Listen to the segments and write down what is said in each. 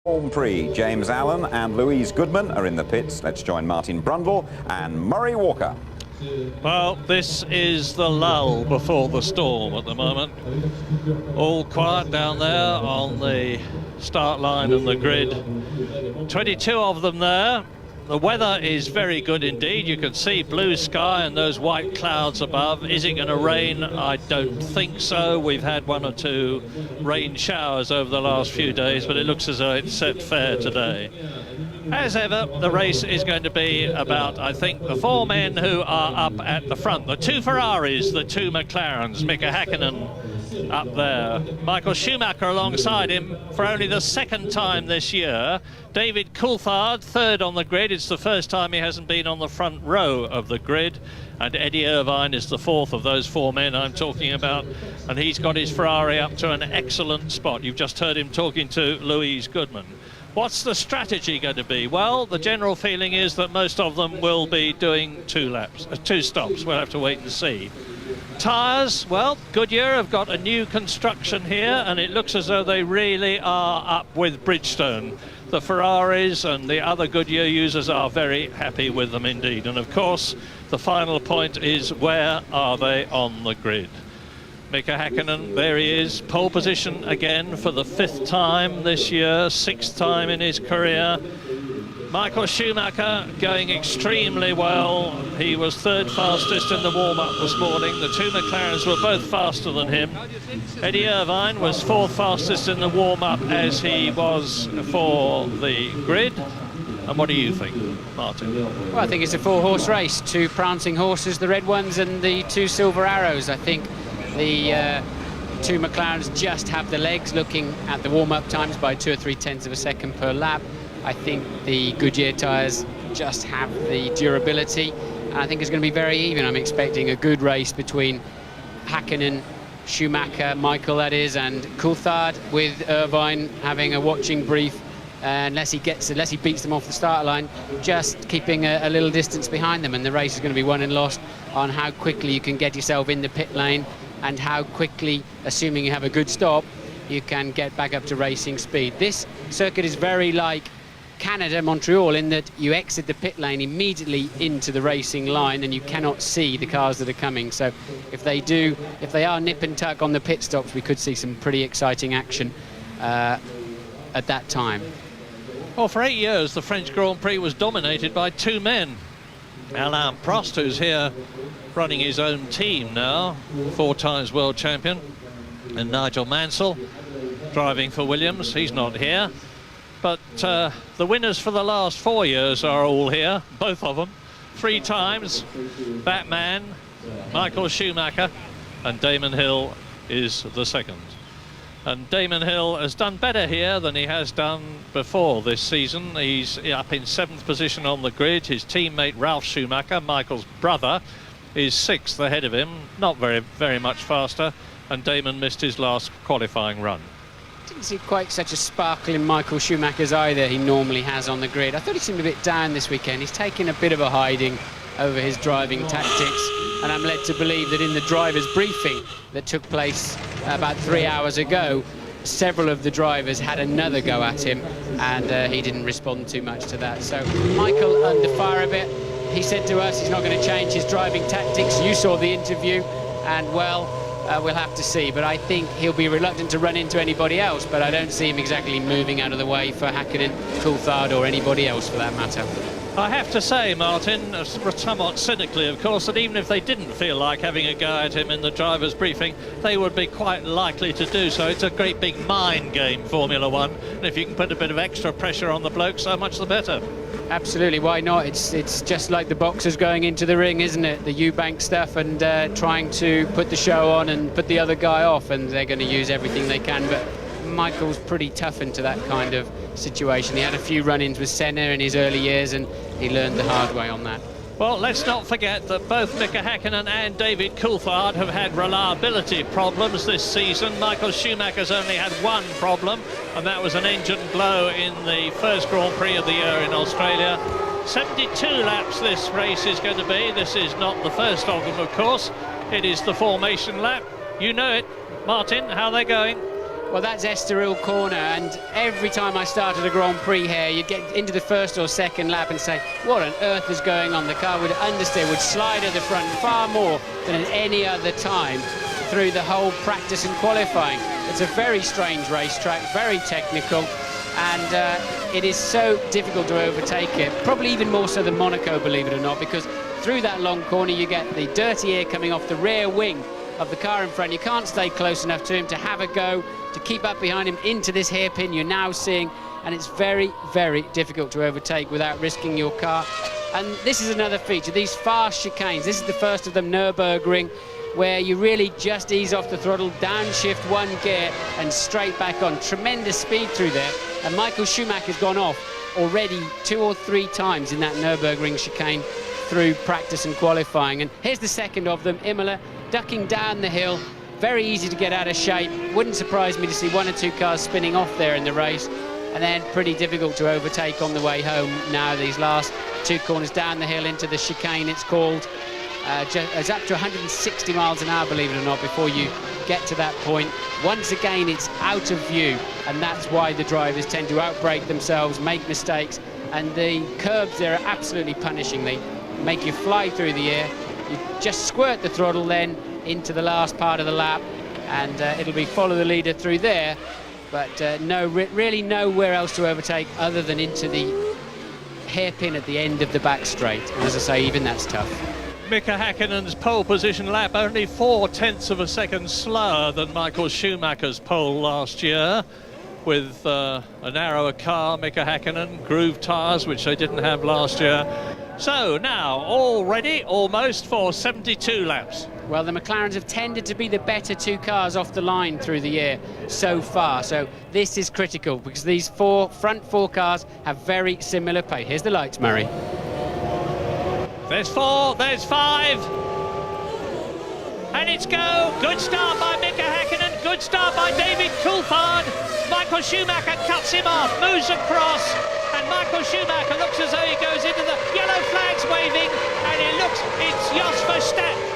Grand Prix. James Allen and Louise Goodman are in the pits. Let's join Martin Brundle and Murray Walker. Well, this is the lull before the storm at the moment. All quiet down there on the start line and the grid. 22 of them there. The weather is very good indeed. You can see blue sky and those white clouds above. Is it going to rain? I don't think so. We've had one or two rain showers over the last few days, but it looks as though it's set fair today. As ever, the race is going to be about, I think, the four men who are up at the front. The two Ferraris, the two McLarens, Mika Häkkinen up there. Michael Schumacher alongside him for only the second time this year. David Coulthard, third on the grid. It's the first time he hasn't been on the front row of the grid. And Eddie Irvine is the fourth of those four men I'm talking about. And he's got his Ferrari up to an excellent spot. You've just heard him talking to Louise Goodman. What's the strategy going to be? Well, the general feeling is that most of them will be doing two stops. We'll have to wait and see. Tyres, well, Goodyear have got a new construction here, and it looks as though they really are up with Bridgestone. The Ferraris and the other Goodyear users are very happy with them indeed. And of course, the final point is, where are they on the grid? Mika Häkkinen, there he is, pole position again for the fifth time this year, sixth time in his career. Michael Schumacher going extremely well. He was third fastest in the warm-up this morning. The two McLarens were both faster than him. Eddie Irvine was fourth fastest in the warm-up, as he was for the grid. And what do you think, Martin? Well, I think it's a four-horse race. Two prancing horses, the red ones, and the two silver arrows. I think the two McLarens just have the legs, looking at the warm-up times by 2 or 3 tenths of a second per lap. I think the Goodyear tyres just have the durability, and I think it's going to be very even. I'm expecting a good race between Häkkinen, Schumacher, Michael that is, and Coulthard, with Irvine having a watching brief, unless he beats them off the start line, just keeping a little distance behind them. And the race is going to be won and lost on how quickly you can get yourself in the pit lane, and how quickly, assuming you have a good stop, you can get back up to racing speed. This circuit is very like Canada, Montreal, in that you exit the pit lane immediately into the racing line and you cannot see the cars that are coming. So if they are nip and tuck on the pit stops, we could see some pretty exciting action at that time. Well, for 8 years, the French Grand Prix was dominated by two men. Alain Prost, who's here running his own team now, 4 times world champion, and Nigel Mansell driving for Williams. He's not here. But the winners for the last 4 years are all here, both of them, 3 times. That man, Michael Schumacher, and Damon Hill is the second. And Damon Hill has done better here than he has done before this season. He's up in 7th position on the grid. His teammate Ralf Schumacher, Michael's brother, is 6th ahead of him, not very much faster, and Damon missed his last qualifying run. Didn't see quite such a sparkle in Michael Schumacher's eye that he normally has on the grid. I thought he seemed a bit down this weekend. He's taken a bit of a hiding over his driving tactics, and I'm led to believe that in the driver's briefing that took place about 3 hours ago, several of the drivers had another go at him, and he didn't respond too much to that. So Michael under fire a bit. He said to us he's not going to change his driving tactics. You saw the interview, and well, we'll have to see. But I think he'll be reluctant to run into anybody else, but I don't see him exactly moving out of the way for Häkkinen, Coulthard, or anybody else for that matter. I have to say, Martin, somewhat cynically of course, that even if they didn't feel like having a go at him in the driver's briefing, they would be quite likely to do so. It's a great big mind game, Formula One, and if you can put a bit of extra pressure on the bloke, so much the better. Absolutely, why not? It's just like the boxers going into the ring, isn't it? The Eubank stuff, and trying to put the show on and put the other guy off, and they're going to use everything they can. But Michael's pretty tough into that kind of situation. He had a few run-ins with Senna in his early years, and he learned the hard way on that. Well, let's not forget that both Mika Häkkinen and David Coulthard have had reliability problems this season. Michael Schumacher's only had one problem, and that was an engine blow in the first Grand Prix of the year in Australia. 72 laps this race is going to be. This is not the first of them, of course. It is the formation lap. You know it. Martin, how are they going? Well, that's Estoril corner, and every time I started a Grand Prix here, you'd get into the first or second lap and say, what on earth is going on? The car would understeer, would slide at the front far more than at any other time through the whole practice and qualifying. It's a very strange racetrack, very technical, and it is so difficult to overtake it, probably even more so than Monaco, believe it or not, because through that long corner you get the dirty air coming off the rear wing of the car in front. You can't stay close enough to him to have a go, to keep up behind him into this hairpin you're now seeing, and it's very, very difficult to overtake without risking your car. And this is another feature, these fast chicanes. This is the first of them, Nürburgring, where you really just ease off the throttle, downshift one gear and straight back on. Tremendous speed through there, and Michael Schumacher's gone off already 2 or 3 times in that Nürburgring chicane through practice and qualifying. And here's the second of them, Imola, ducking down the hill, very easy to get out of shape. Wouldn't surprise me to see 1 or 2 cars spinning off there in the race, and then pretty difficult to overtake on the way home now. These last 2 corners down the hill into the chicane, it's called. It's up to 160 miles an hour, believe it or not, before you get to that point. Once again, it's out of view, and that's why the drivers tend to outbrake themselves, make mistakes, and the curbs there are absolutely punishing. They make you fly through the air. You just squirt the throttle then into the last part of the lap, and it'll be follow the leader through there, but really nowhere else to overtake other than into the hairpin at the end of the back straight. And as I say, even that's tough. Mika Häkkinen's pole position lap only 0.4 of a second slower than Michael Schumacher's pole last year, with a narrower car. Mika Häkkinen, groove tyres, which they didn't have last year. So now all ready almost for 72 laps. Well, the McLarens have tended to be the better 2 cars off the line through the year so far, so this is critical because these front 4 cars have very similar pace. Here's the lights, Murray. There's 4, there's 5, and it's go. Good start by Mika Häkkinen, good start by David Coulthard. Michael Schumacher cuts him off, moves across, and Michael Schumacher looks as though he goes into the yellow flags waving, and it's Jos Verstappen.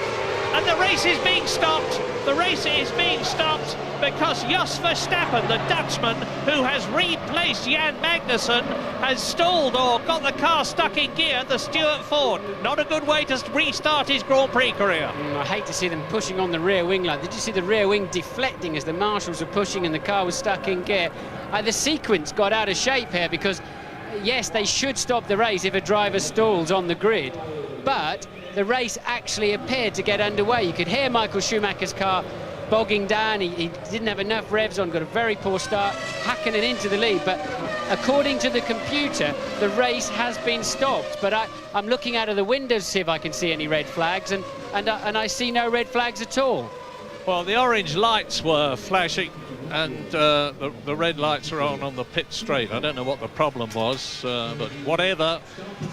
And the race is being stopped. The race is being stopped because Jos Verstappen, the Dutchman, who has replaced Jan Magnussen, has stalled or got the car stuck in gear at the Stuart Ford. Not a good way to restart his Grand Prix career. I hate to see them pushing on the rear wing like. Did you see the rear wing deflecting as the marshals were pushing and the car was stuck in gear? The sequence got out of shape here because, yes, they should stop the race if a driver stalls on the grid, but the race actually appeared to get underway. You could hear Michael Schumacher's car bogging down. He didn't have enough revs on, got a very poor start, Häkkinen into the lead, but according to the computer, the race has been stopped. But I'm looking out of the windows to see if I can see any red flags, and I see no red flags at all. Well, the orange lights were flashing, and the red lights are on the pit straight. I don't know what the problem was, but whatever,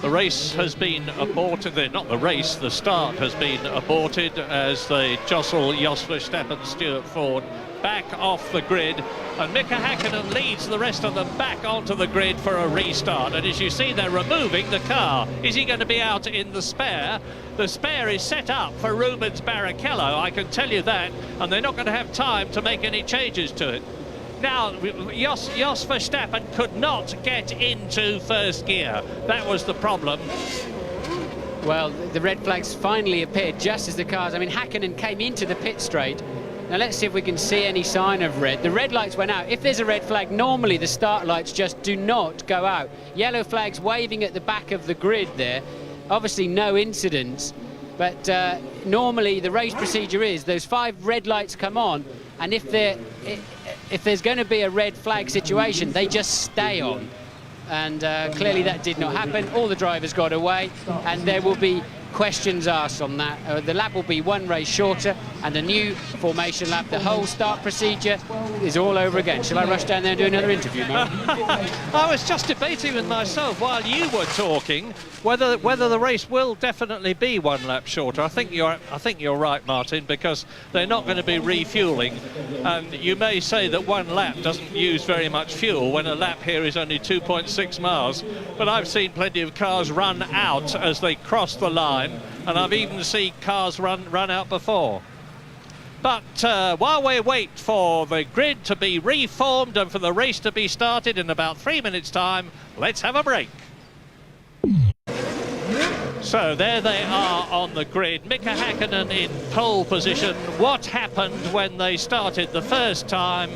the race has been aborted. Not the race, the start has been aborted as they jostle Jos Verstappen, Stuart Ford back off the grid, and Mika Häkkinen leads the rest of them back onto the grid for a restart. And as you see, they're removing the car. Is he going to be out in the spare? The spare is set up for Rubens Barrichello, I can tell you that, and they're not going to have time to make any changes to it. Now, Jos Verstappen could not get into first gear. That was the problem. Well, the red flags finally appeared just as the cars... I mean, Häkkinen came into the pit straight. Now let's see if we can see any sign of red. The red lights went out. If there's a red flag, normally the start lights just do not go out. Yellow flags waving at the back of the grid there. Obviously no incidents, but normally the race procedure is those 5 red lights come on, and if there's going to be a red flag situation, they just stay on. And clearly that did not happen. All the drivers got away, and there will be questions asked on that. The lap will be 1 race shorter and a new formation lap. The whole start procedure is all over again. Shall I rush down there and do another interview, Mark? I was just debating with myself while you were talking whether the race will definitely be 1 lap shorter. I think you're right, Martin, because they're not going to be refueling, and you may say that 1 lap doesn't use very much fuel when a lap here is only 2.6 miles, but I've seen plenty of cars run out as they cross the line, and I've even seen cars run out before. But while we wait for the grid to be reformed and for the race to be started in about 3 minutes' time, let's have a break. So there they are on the grid. Mika Häkkinen in pole position. What happened when they started the first time?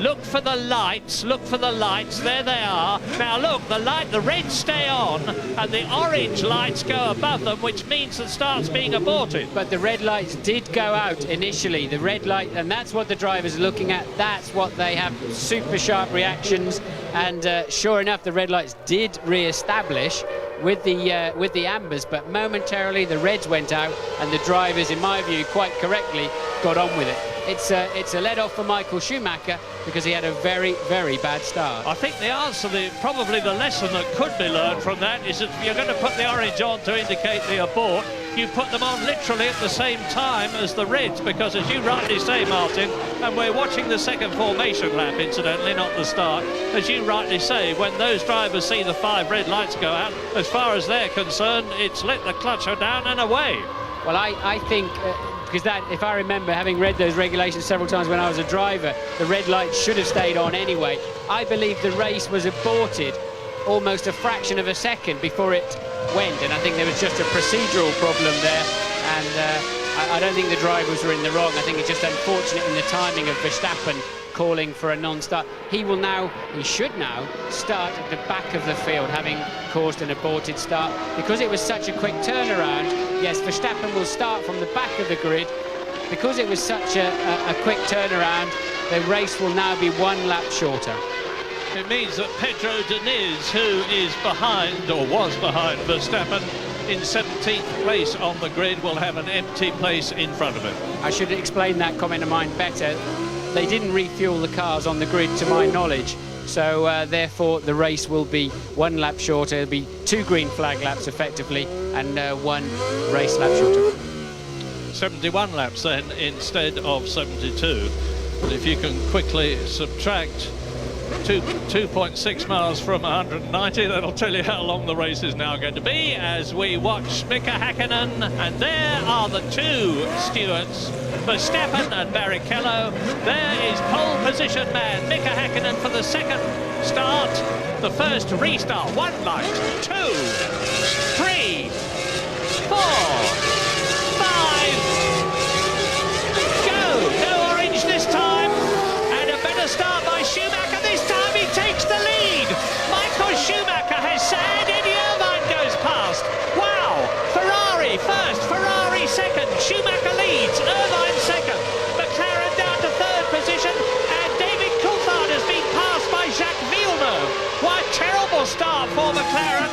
Look for the lights, look for the lights. There they are. Now look, the reds stay on and the orange lights go above them, which means the start's being aborted. But the red lights did go out initially, the red light, and that's what the drivers are looking at. That's what they have, super sharp reactions. And sure enough, the red lights did re-establish with the ambers, but momentarily the reds went out and the drivers, in my view, quite correctly got on with it. It's a let-off for Michael Schumacher because he had a very, very bad start. I think the answer, probably the lesson that could be learned from that is that if you're going to put the orange on to indicate the abort, you put them on literally at the same time as the reds, because as you rightly say, Martin, and we're watching the second formation lap, incidentally, not the start, as you rightly say, when those drivers see the 5 red lights go out, as far as they're concerned, it's let the clutcher down and away. Well, I think, because that, if I remember, having read those regulations several times when I was a driver, the red lights should have stayed on anyway. I believe the race was aborted almost a fraction of a second before it went, and I think there was just a procedural problem there, and I don't think the drivers were in the wrong. I think it's just unfortunate in the timing of Verstappen calling for a non-start. He should now start at the back of the field, having caused an aborted start. Because it was such a quick turnaround, yes, Verstappen will start from the back of the grid. Because it was such a quick turnaround, the race will now be 1 lap shorter. It means that Pedro Diniz, who is behind, or was behind, Verstappen in 17th place on the grid, will have an empty place in front of him. I should explain that comment of mine better. They didn't refuel the cars on the grid, to my knowledge, so therefore the race will be 1 lap shorter. It'll be 2 green flag laps effectively, and 1 race lap shorter. 71 laps then instead of 72. But if you can quickly subtract 2.6 miles from 190, that'll tell you how long the race is now going to be as we watch Mika Häkkinen, and there are the 2 stewards, Verstappen and Barrichello. There is pole position man Mika Häkkinen for the second start, the first restart. 1 light, 2, 3, 4, 5, go! No orange this time, and a better start by Schumacher. This time he takes the lead. Michael Schumacher has said Eddie Irvine goes past. Wow! Ferrari first, Ferrari second. Schumacher leads, Irvine second. McLaren down to 3rd position, and David Coulthard has been passed by Jacques Villeneuve. What a terrible start for McLaren.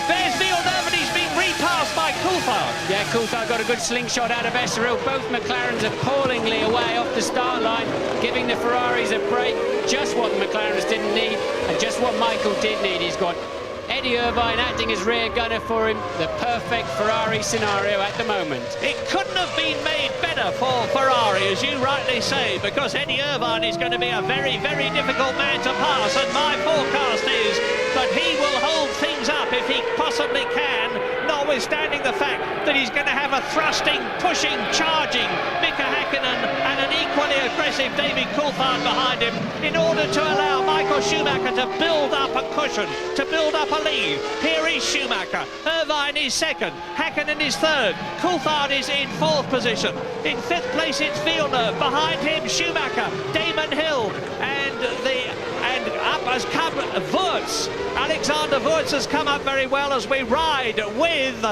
There's Villeneuve, and he's been repassed by Coulthard. Yeah, Coulthard got a good slingshot out of Estoril. Both McLarens appallingly away off the start line, giving the Ferraris a break. Just what the McLarens didn't need, and just what Michael did need. He's got Eddie Irvine acting as rear gunner for him. The perfect Ferrari scenario at the moment. It couldn't have been made better for Ferrari, as you rightly say, because Eddie Irvine is going to be a very, very difficult man to pass, and my forecast is that he will hold things up if he possibly can, notwithstanding the fact that he's going to have a thrusting, pushing, charging Mika Häkkinen and an equally aggressive David Coulthard behind him in order to allow Michael Schumacher to build up a cushion, to build up a lead. Here is Schumacher. Irvine is second. Häkkinen is third. Coulthard is in 4th position. In 5th place it's Villeneuve. Behind him Schumacher, Damon Hill, and up has come Wurz. Alexander Wurz has come up very well as we ride with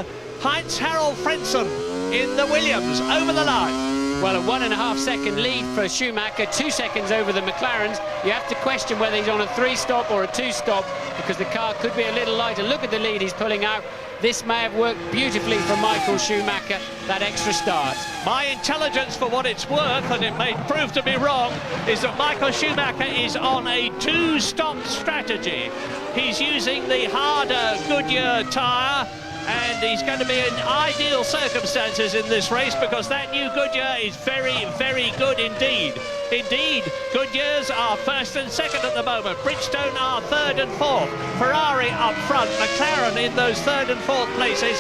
Heinz-Harald Frentzen in the Williams over the line. Well, a 1.5 second lead for Schumacher, 2 seconds over the McLarens. You have to question whether he's on a 3-stop or a 2-stop, because the car could be a little lighter. Look at the lead he's pulling out. This may have worked beautifully for Michael Schumacher, that extra start. My intelligence, for what it's worth, and it may prove to be wrong, is that Michael Schumacher is on a 2-stop strategy. He's using the harder Goodyear tyre, and he's going to be in ideal circumstances in this race because that new Goodyear is very, very good indeed. Indeed, Goodyears are 1st and 2nd at the moment. Bridgestone are 3rd and 4th. Ferrari up front. McLaren in those 3rd and 4th places.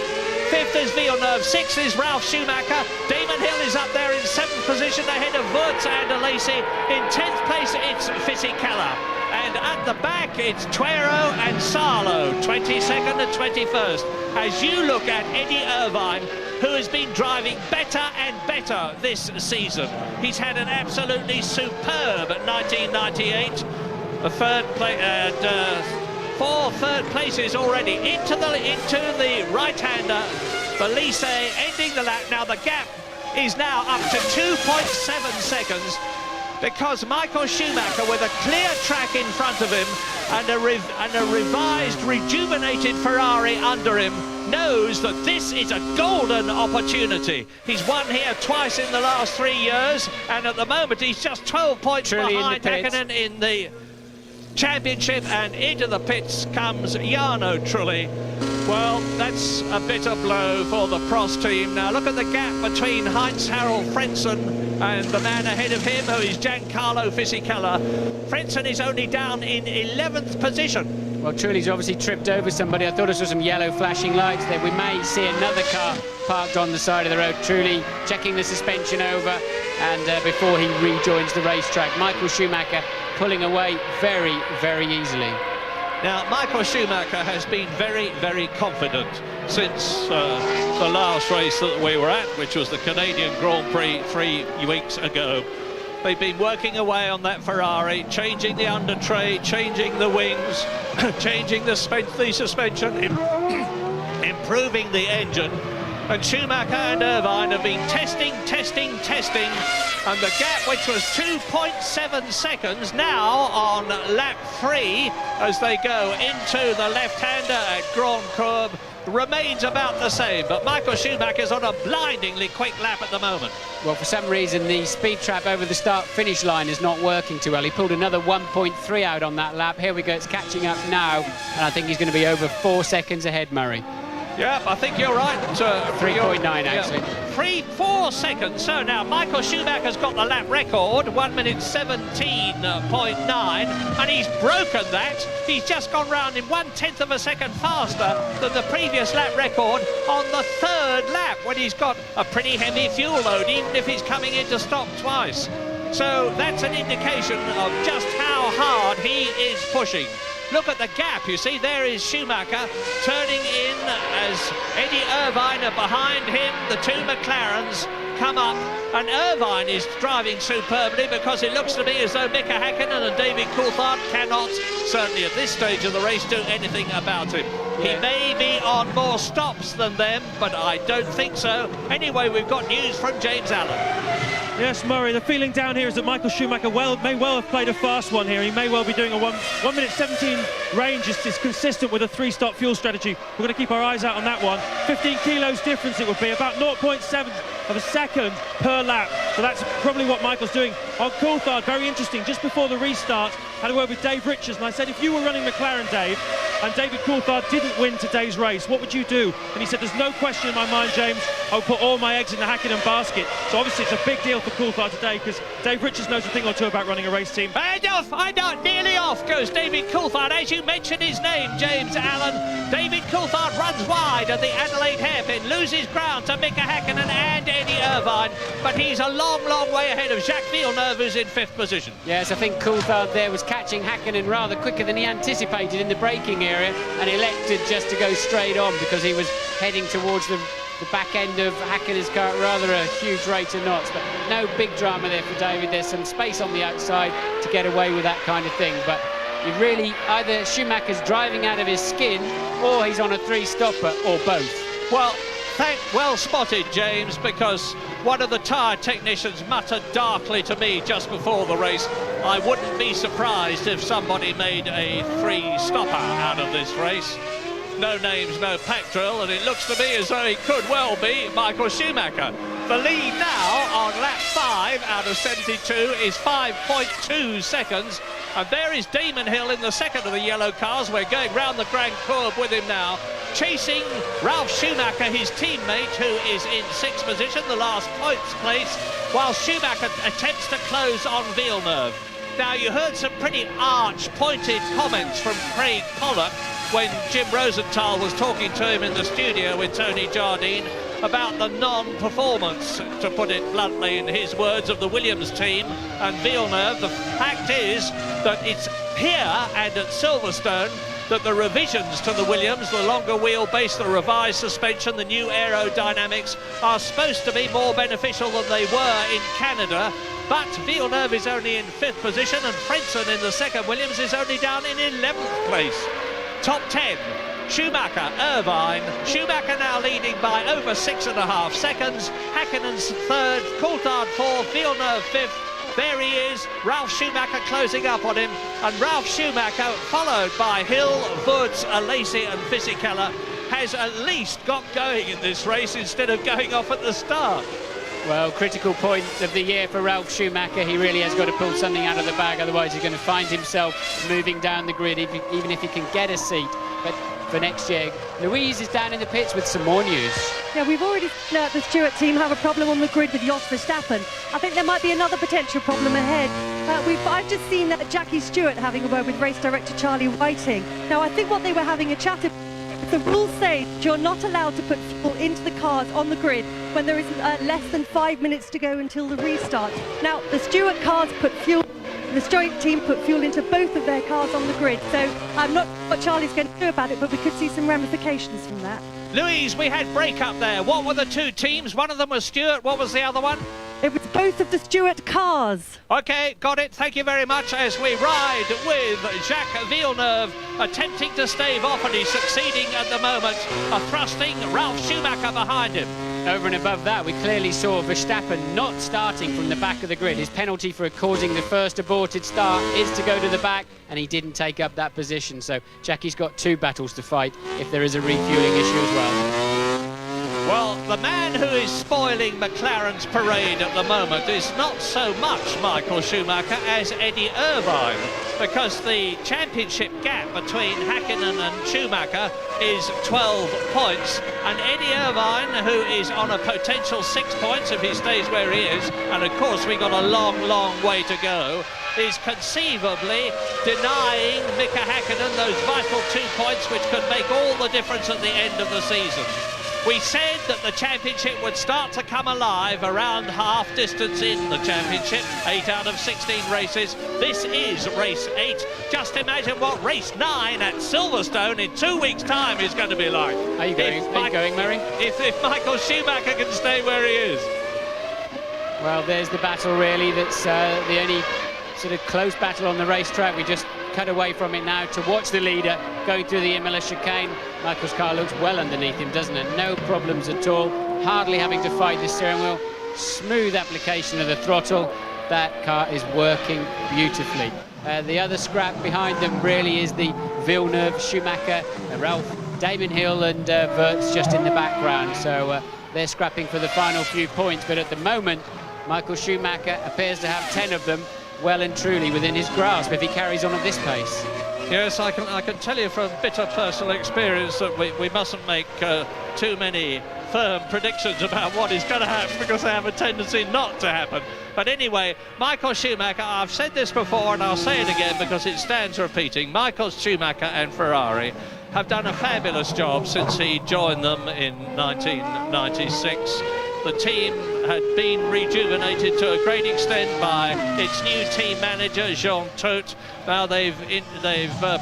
5th is Villeneuve. 6th is Ralf Schumacher. Damon Damon Hill is up there in 7th position ahead of Wurz and Alesi. In 10th place, it's Fisichella. And at the back, it's Tuero and Salo, 22nd and 21st. As you look at Eddie Irvine, who has been driving better and better this season. He's had an absolutely superb 1998. The four third places already into the right-hander. Alesi ending the lap. Now the gap is now up to 2.7 seconds. Because Michael Schumacher, with a clear track in front of him and a revised, rejuvenated Ferrari under him, knows that this is a golden opportunity. He's won here twice in the last 3 years, and at the moment he's just 12 points behind Häkkinen in the championship, and into the pits comes Jarno Trulli. Well, that's a bitter blow for the Prost team. Now look at the gap between Heinz-Harald Frentzen and the man ahead of him, who is Giancarlo Fisichella. Frentzen is only down in 11th position. Well, Trulli's obviously tripped over somebody. I thought I saw some yellow flashing lights there. We may see another car parked on the side of the road. Trulli checking the suspension over, and before he rejoins the racetrack. Michael Schumacher pulling away very, very easily. Now, Michael Schumacher has been very, very confident since the last race that we were at, which was the Canadian Grand Prix 3 weeks ago. They've been working away on that Ferrari, changing the under tray, changing the wings, changing the suspension, improving the engine. And Schumacher and Irvine have been testing, and the gap, which was 2.7 seconds, now on lap 3, as they go into the left-hander at Grand Courbe, remains about the same. But Michael Schumacher's on a blindingly quick lap at the moment. Well, for some reason, the speed trap over the start-finish line is not working too well. He pulled another 1.3 out on that lap. Here we go, it's catching up now, and I think he's going to be over 4 seconds ahead, Murray. Yeah, I think you're right. 3.9 actually. 4 seconds. So now Michael Schumacher's got the lap record, 1 minute 17.9, and he's broken that. He's just gone round in 1/10 of a second faster than the previous lap record on the 3rd lap, when he's got a pretty heavy fuel load, even if he's coming in to stop twice. So that's an indication of just how hard he is pushing. Look at the gap, you see, there is Schumacher turning in as Eddie Irvine are behind him. The 2 McLarens come up, and Irvine is driving superbly, because it looks to me as though Mika Häkkinen and David Coulthard cannot, certainly at this stage of the race, do anything about him. He may be on more stops than them, but I don't think so. Anyway, we've got news from James Allen. Yes, Murray, the feeling down here is that Michael Schumacher may well have played a fast one here. He may well be doing a 1 minute 17 range. Is consistent with a 3-stop fuel strategy. We're going to keep our eyes out on that one. 15 kilos difference it would be, about 0.7 of a second per lap. So that's probably what Michael's doing. On Coulthard, very interesting, just before the restart, had a word with Dave Richards, and I said, if you were running McLaren, Dave, and David Coulthard didn't win today's race, what would you do? And he said, there's no question in my mind, James, I would put all my eggs in the Häkkinen basket. So obviously it's a big deal for Coulthard today, because Dave Richards knows a thing or two about running a race team. And off, nearly off goes David Coulthard. As you mentioned his name, James Allen, David Coulthard runs wide at the Adelaide hairpin, loses ground to Mika Häkkinen and Eddie Irvine, but he's a long, long way ahead of Jacques Villeneuve, who's in 5th position. Yes, I think Coulthard there was catching Häkkinen rather quicker than he anticipated in the braking area, and elected just to go straight on, because he was heading towards the back end of Häkkinen's car, rather a huge rate of knots. But no big drama there for David. There's some space on the outside to get away with that kind of thing, but you really, either Schumacher's driving out of his skin, or he's on a 3-stopper, or both. Well spotted, James, because one of the tyre technicians muttered darkly to me just before the race, I wouldn't be surprised if somebody made a 3-stopper out of this race. No names, no pack drill, and it looks to me as though he could well be Michael Schumacher. The lead now on lap 5 out of 72 is 5.2 seconds. And there is Damon Hill in the second of the yellow cars. We're going round the Grand Courbe with him now, chasing Ralf Schumacher, his teammate, who is in 6th position, the last points place, while Schumacher attempts to close on Villeneuve. Now, you heard some pretty pointed comments from Craig Pollock when Jim Rosenthal was talking to him in the studio with Tony Jardine, about the non-performance, to put it bluntly, in his words, of the Williams team and Villeneuve. The fact is that it's here and at Silverstone that the revisions to the Williams, the longer wheelbase, the revised suspension, the new aerodynamics, are supposed to be more beneficial than they were in Canada. But Villeneuve is only in 5th position, and Frentzen in the second Williams is only down in 11th place. Top 10, Schumacher, Irvine. Schumacher now leading by over 6.5 seconds. Häkkinen's 3rd, Coulthard 4th, Villeneuve 5th. There he is, Ralf Schumacher closing up on him, and Ralf Schumacher, followed by Hill, Woods, Alesi and Fisichella, has at least got going in this race instead of going off at the start. Well, critical point of the year for Ralf Schumacher. He really has got to pull something out of the bag, otherwise he's going to find himself moving down the grid, even if he can get a seat. But for next year, Louise is down in the pits with some more news. Yeah, we've already seen the Stewart team have a problem on the grid with Jos Verstappen. I think there might be another potential problem ahead. I've just seen Jackie Stewart having a word with race director Charlie Whiting. Now, I think what they were having a chat about, the rules say you're not allowed to put fuel into the cars on the grid when there is less than 5 minutes to go until the restart. Now, the Stewart cars put fuel, the Stewart team put fuel into both of their cars on the grid, so I'm not sure what Charlie's going to do about it, but we could see some ramifications from that. Louise, we had break-up there. What were the two teams? One of them was Stewart. What was the other one? It was both of the Stewart cars. OK, got it. Thank you very much as we ride with Jacques Villeneuve attempting to stave off, and he's succeeding at the moment, thrusting Ralf Schumacher behind him. Over and above that, we clearly saw Verstappen not starting from the back of the grid. His penalty for causing the first aborted start is to go to the back, and he didn't take up that position. So Jackie's got 2 battles to fight if there is a refueling issue as well. Well, the man who is spoiling McLaren's parade at the moment is not so much Michael Schumacher as Eddie Irvine, because the championship gap between Häkkinen and Schumacher is 12 points, and Eddie Irvine, who is on a potential 6 points if he stays where he is, and of course we've got a long, long way to go, is conceivably denying Mika Häkkinen those vital 2 points which could make all the difference at the end of the season. We said that the championship would start to come alive around half distance in the championship, 8 out of 16 races. This is race 8. Just imagine what race 9 at Silverstone in 2 weeks' time is going to be like. Are you going, Murray? If Michael Schumacher can stay where he is. Well, there's the battle really. That's the only sort of close battle on the racetrack. We just cut away from it now to watch the leader going through the Imola chicane. Michael's car looks well underneath him, doesn't it? No problems at all. Hardly having to fight the steering wheel. Smooth application of the throttle. That car is working beautifully. The other scrap behind them really is the Villeneuve, Schumacher, Ralph, Damon Hill and Wirtz just in the background. So they're scrapping for the final few points. But at the moment, Michael Schumacher appears to have 10 of them well and truly within his grasp if he carries on at this pace. Yes, I can tell you from bitter personal experience that we mustn't make too many firm predictions about what is going to happen, because they have a tendency not to happen. But anyway, Michael Schumacher, I've said this before and I'll say it again because it stands repeating, Michael Schumacher and Ferrari have done a fabulous job since he joined them in 1996. The team had been rejuvenated to a great extent by its new team manager, Jean Todt. Now they've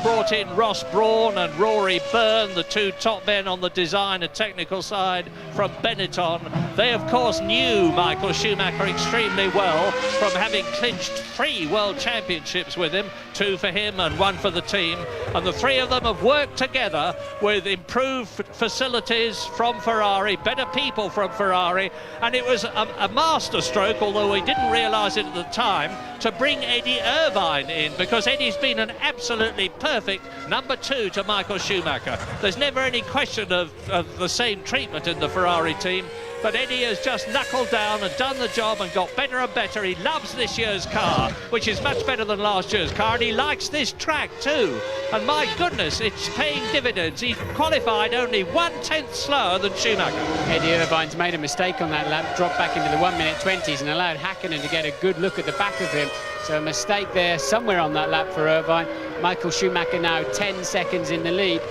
brought in Ross Brawn and Rory Byrne, the 2 top men on the design and technical side from Benetton. They, of course, knew Michael Schumacher extremely well from having clinched 3 world championships with him, 2 for him and 1 for the team. And the 3 of them have worked together with improved facilities from Ferrari, better people from Ferrari, and it was a masterstroke, although we didn't realise it at the time, to bring Eddie Irvine in, because Eddie's been an absolutely perfect number 2 to Michael Schumacher. There's never any question of the same treatment in the Ferrari team, but Eddie has just knuckled down and done the job and got better and better. He loves this year's car, which is much better than last year's car, and he likes this track too. And my goodness, it's paying dividends. He qualified only 1/10 slower than Schumacher. Eddie Irvine's made a mistake on that lap, dropped back into the 1-minute 20s and allowed Häkkinen to get a good look at the back of him. So a mistake there somewhere on that lap for Irvine. Michael Schumacher now 10 seconds in the lead.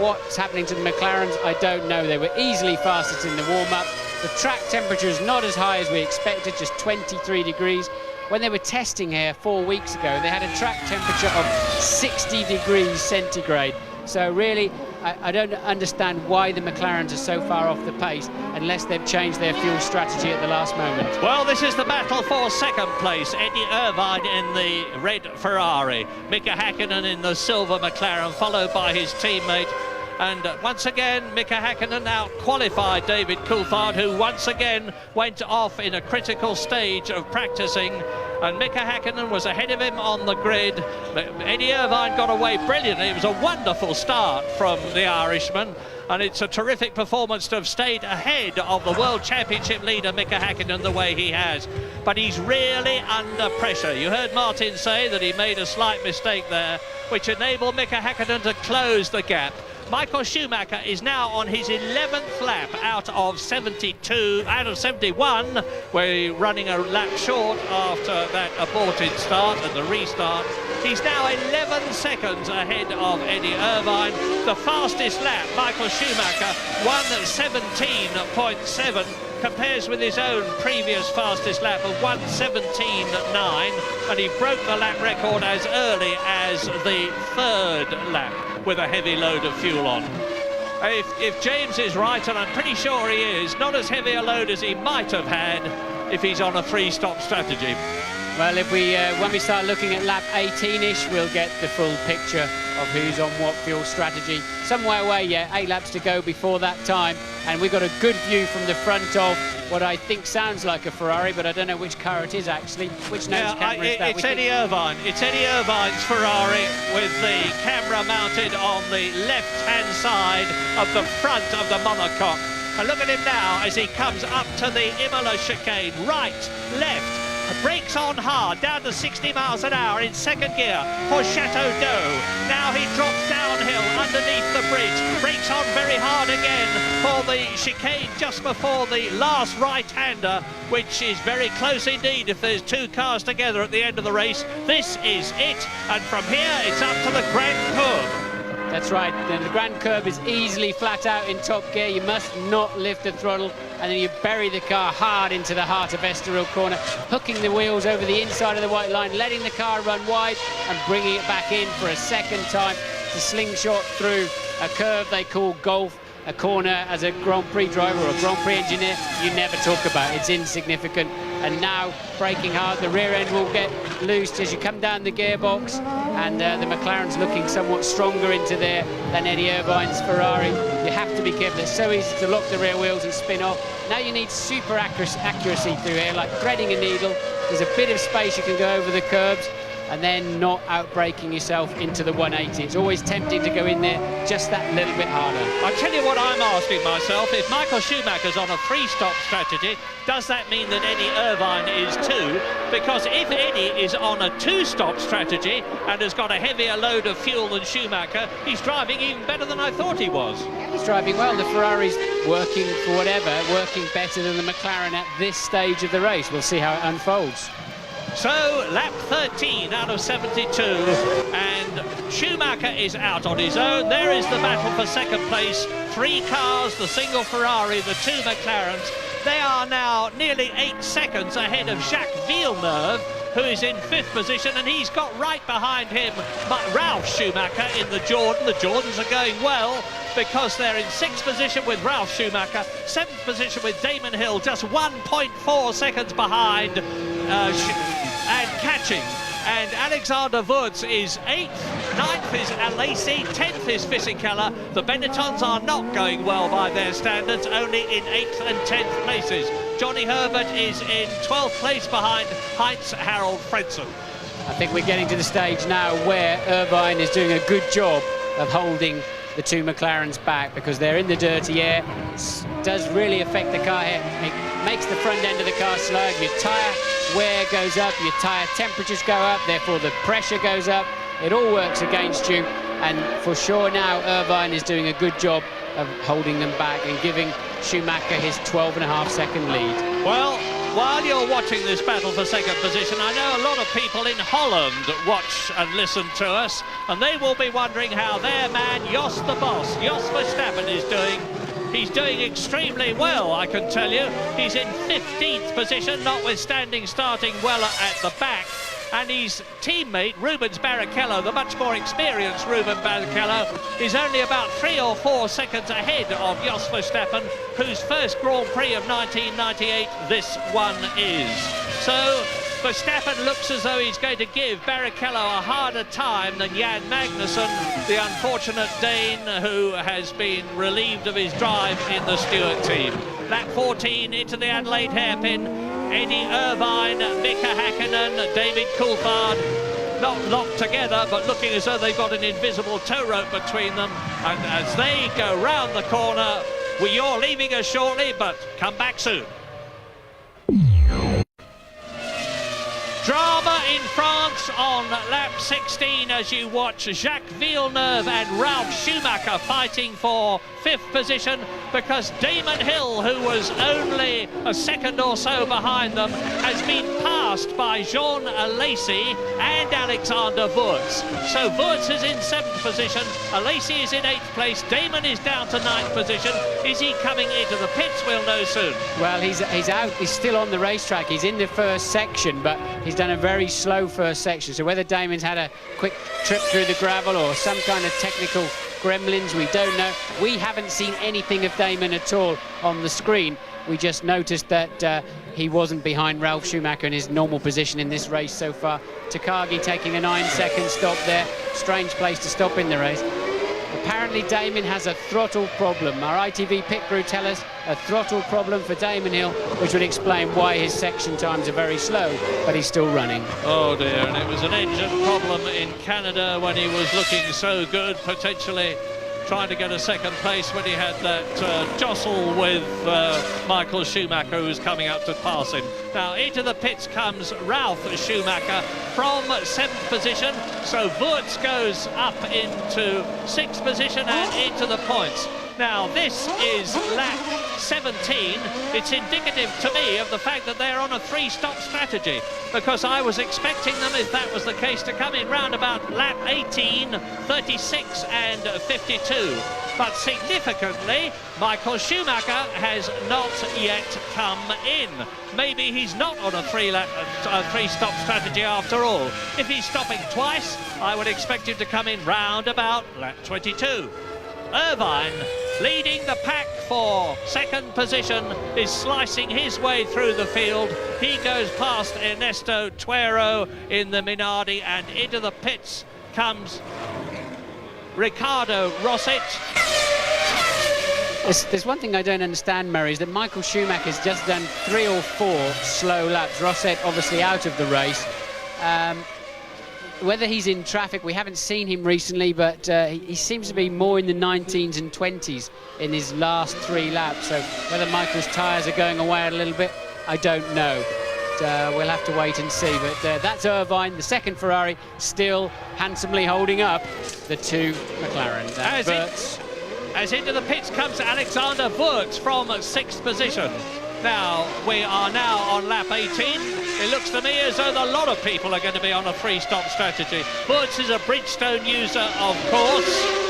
what's happening to the McLarens, I don't know. They were easily fastest in the warm-up. The track temperature is not as high as we expected, just 23 degrees. When they were testing here 4 weeks ago, they had a track temperature of 60 degrees centigrade. So really, I don't understand why the McLarens are so far off the pace unless they've changed their fuel strategy at the last moment. Well, this is the battle for second place. Eddie Irvine in the red Ferrari, Mika Häkkinen in the silver McLaren, followed by his teammate. And once again, Mika Häkkinen out-qualified David Coulthard, who once again went off in a critical stage of practicing. And Mika Häkkinen was ahead of him on the grid. Eddie Irvine got away brilliantly. It was a wonderful start from the Irishman. And it's a terrific performance to have stayed ahead of the World Championship leader, Mika Häkkinen, the way he has. But he's really under pressure. You heard Martin say that he made a slight mistake there, which enabled Mika Häkkinen to close the gap. Michael Schumacher is now on his 11th lap out of 71, where he's running a lap short after that aborted start and the restart. He's now 11 seconds ahead of Eddie Irvine. The fastest lap, Michael Schumacher, 1:17.7, compares with his own previous fastest lap of 1:17.9, and he broke the lap record as early as the third lap with a heavy load of fuel on. If James is right, and I'm pretty sure he is, not as heavy a load as he might have had if he's on a three-stop strategy. Well, if we when we start looking at lap 18-ish, we'll get the full picture of who's on what fuel strategy. Somewhere away yet, 8 laps to go before that time, and we've got a good view from the front of what I think sounds like a Ferrari, but I don't know which car it is actually. Which nose camera is that? It's Eddie Irvine. It's Eddie Irvine's Ferrari with the camera mounted on the left-hand side of the front of the monocoque. And look at him now as he comes up to the Imola chicane. Right, left. Brakes on hard, down to 60 miles an hour in second gear for Chateau d'Eau. Now he drops downhill underneath the bridge. Brakes on very hard again for the chicane just before the last right-hander, which is very close indeed if there's two cars together at the end of the race. This is it, and from here it's up to the Grand Curve. That's right, the Grand Curve is easily flat out in top gear. You must not lift the throttle, and then you bury the car hard into the heart of Estoril corner, hooking the wheels over the inside of the white line, letting the car run wide and bringing it back in for a second time to slingshot through a curve they call Golf, a corner as a Grand Prix driver or a Grand Prix engineer you never talk about. It's insignificant. And now braking hard, the rear end will get loosed as you come down the gearbox, and the McLaren's looking somewhat stronger into there than Eddie Irvine's Ferrari. You have to be careful. It's so easy to lock the rear wheels and spin off. Now you need super accuracy through here, like threading a needle. There's a bit of space you can go over the curbs, and then not out-braking yourself into the 180. It's always tempting to go in there just that little bit harder. I tell you what I'm asking myself, if Michael Schumacher's on a three-stop strategy, does that mean that Eddie Irvine is too? Because if Eddie is on a two-stop strategy and has got a heavier load of fuel than Schumacher, he's driving even better than I thought he was. He's driving well. The Ferrari's working for whatever, working better than the McLaren at this stage of the race. We'll see how it unfolds. So, lap 13 out of 72, and Schumacher is out on his own. There is the battle for second place. 3 cars, the single Ferrari, the 2 McLarens. They are now nearly 8 seconds ahead of Jacques Villeneuve, who is in 5th position, and he's got right behind him but Ralf Schumacher in the Jordan. The Jordans are going well because they're in 6th position with Ralf Schumacher, 7th position with Damon Hill, just 1.4 seconds behind and catching. And Alexander Wurz is 8th, 9th is Alesi, 10th is Fisichella. The Benettons are not going well by their standards, only in 8th and 10th places. Johnny Herbert is in 12th place behind Heinz-Harald Frentzen. I think we're getting to the stage now where Irvine is doing a good job of holding the 2 McLarens back, because they're in the dirty air. It does really affect the car here. It makes the front end of the car slide. Your tyre wear goes up, your tyre temperatures go up, therefore the pressure goes up. It all works against you, and for sure now Irvine is doing a good job of holding them back and giving Schumacher his 12.5-second lead. Well, while you're watching this battle for second position, I know a lot of people in Holland watch and listen to us, and they will be wondering how their man, Jos the Boss, Jos Verstappen, is doing. He's doing extremely well, I can tell you. He's in 15th position, notwithstanding starting well at the back. And his teammate, Rubens Barrichello, the much more experienced Rubens Barrichello, is only about 3 or 4 seconds ahead of Jos Verstappen, whose first Grand Prix of 1998 this one is. So Verstappen looks as though he's going to give Barrichello a harder time than Jan Magnussen, the unfortunate Dane who has been relieved of his drive in the Stewart team. Lap 14 into the Adelaide hairpin. Eddie Irvine, Mika Häkkinen, David Coulthard, not locked together, but looking as though they've got an invisible tow rope between them. And as they go round the corner, you're leaving us shortly, but come back soon. Drama in France on lap 16 as you watch Jacques Villeneuve and Ralf Schumacher fighting for 5th position, because Damon Hill, who was only a second or so behind them, has been passed by Jean Alesi and Alexander Wurz. So Wurz is in 7th position, Alesi is in 8th place, Damon is down to 9th position. Is he coming into the pits? We'll know soon. Well, he's out, he's still on the racetrack, he's in the first section, but he's done a very slow first section, so whether Damon's had a quick trip through the gravel or some kind of technical gremlins, we don't know. We haven't seen anything of Damon at all on the screen. We just noticed that he wasn't behind Ralf Schumacher in his normal position in this race so far. Takagi taking a 9-second stop there. Strange place to stop in the race. Apparently Damon has a throttle problem. Our ITV pit crew tell us a throttle problem for Damon Hill, which would explain why his section times are very slow, but he's still running. Oh dear, and it was an engine problem in Canada when he was looking so good, potentially trying to get a second place when he had that jostle with Michael Schumacher, who was coming up to pass him. Now into the pits comes Ralf Schumacher from 7th position, so Wurz goes up into 6th position and into the points. Now this is lap 17. It's indicative to me of the fact that they're on a 3-stop strategy, because I was expecting them, if that was the case, to come in round about lap 18, 36 and 52. But significantly, Michael Schumacher has not yet come in. Maybe he's not on a 3-stop strategy after all. If he's stopping twice, I would expect him to come in round about lap 22. Irvine, leading the pack for 2nd position, is slicing his way through the field. He goes past Ernesto Tuero in the Minardi, and into the pits comes Ricardo Rosset. There's one thing I don't understand, Murray, is that Michael Schumacher's just done 3 or 4 slow laps. Rosset obviously out of the race. Whether he's in traffic, we haven't seen him recently, but he seems to be more in the 19s and 20s in his last 3 laps. So whether Michael's tyres are going away a little bit, I don't know. We'll have to wait and see. But that's Irvine, the 2nd Ferrari, still handsomely holding up the 2 McLarens. As into the pits comes Alexander Wurz from 6th position. Now, we are now on lap 18. It looks to me as though a lot of people are going to be on a 3-stop strategy. Wurz is a Bridgestone user, of course.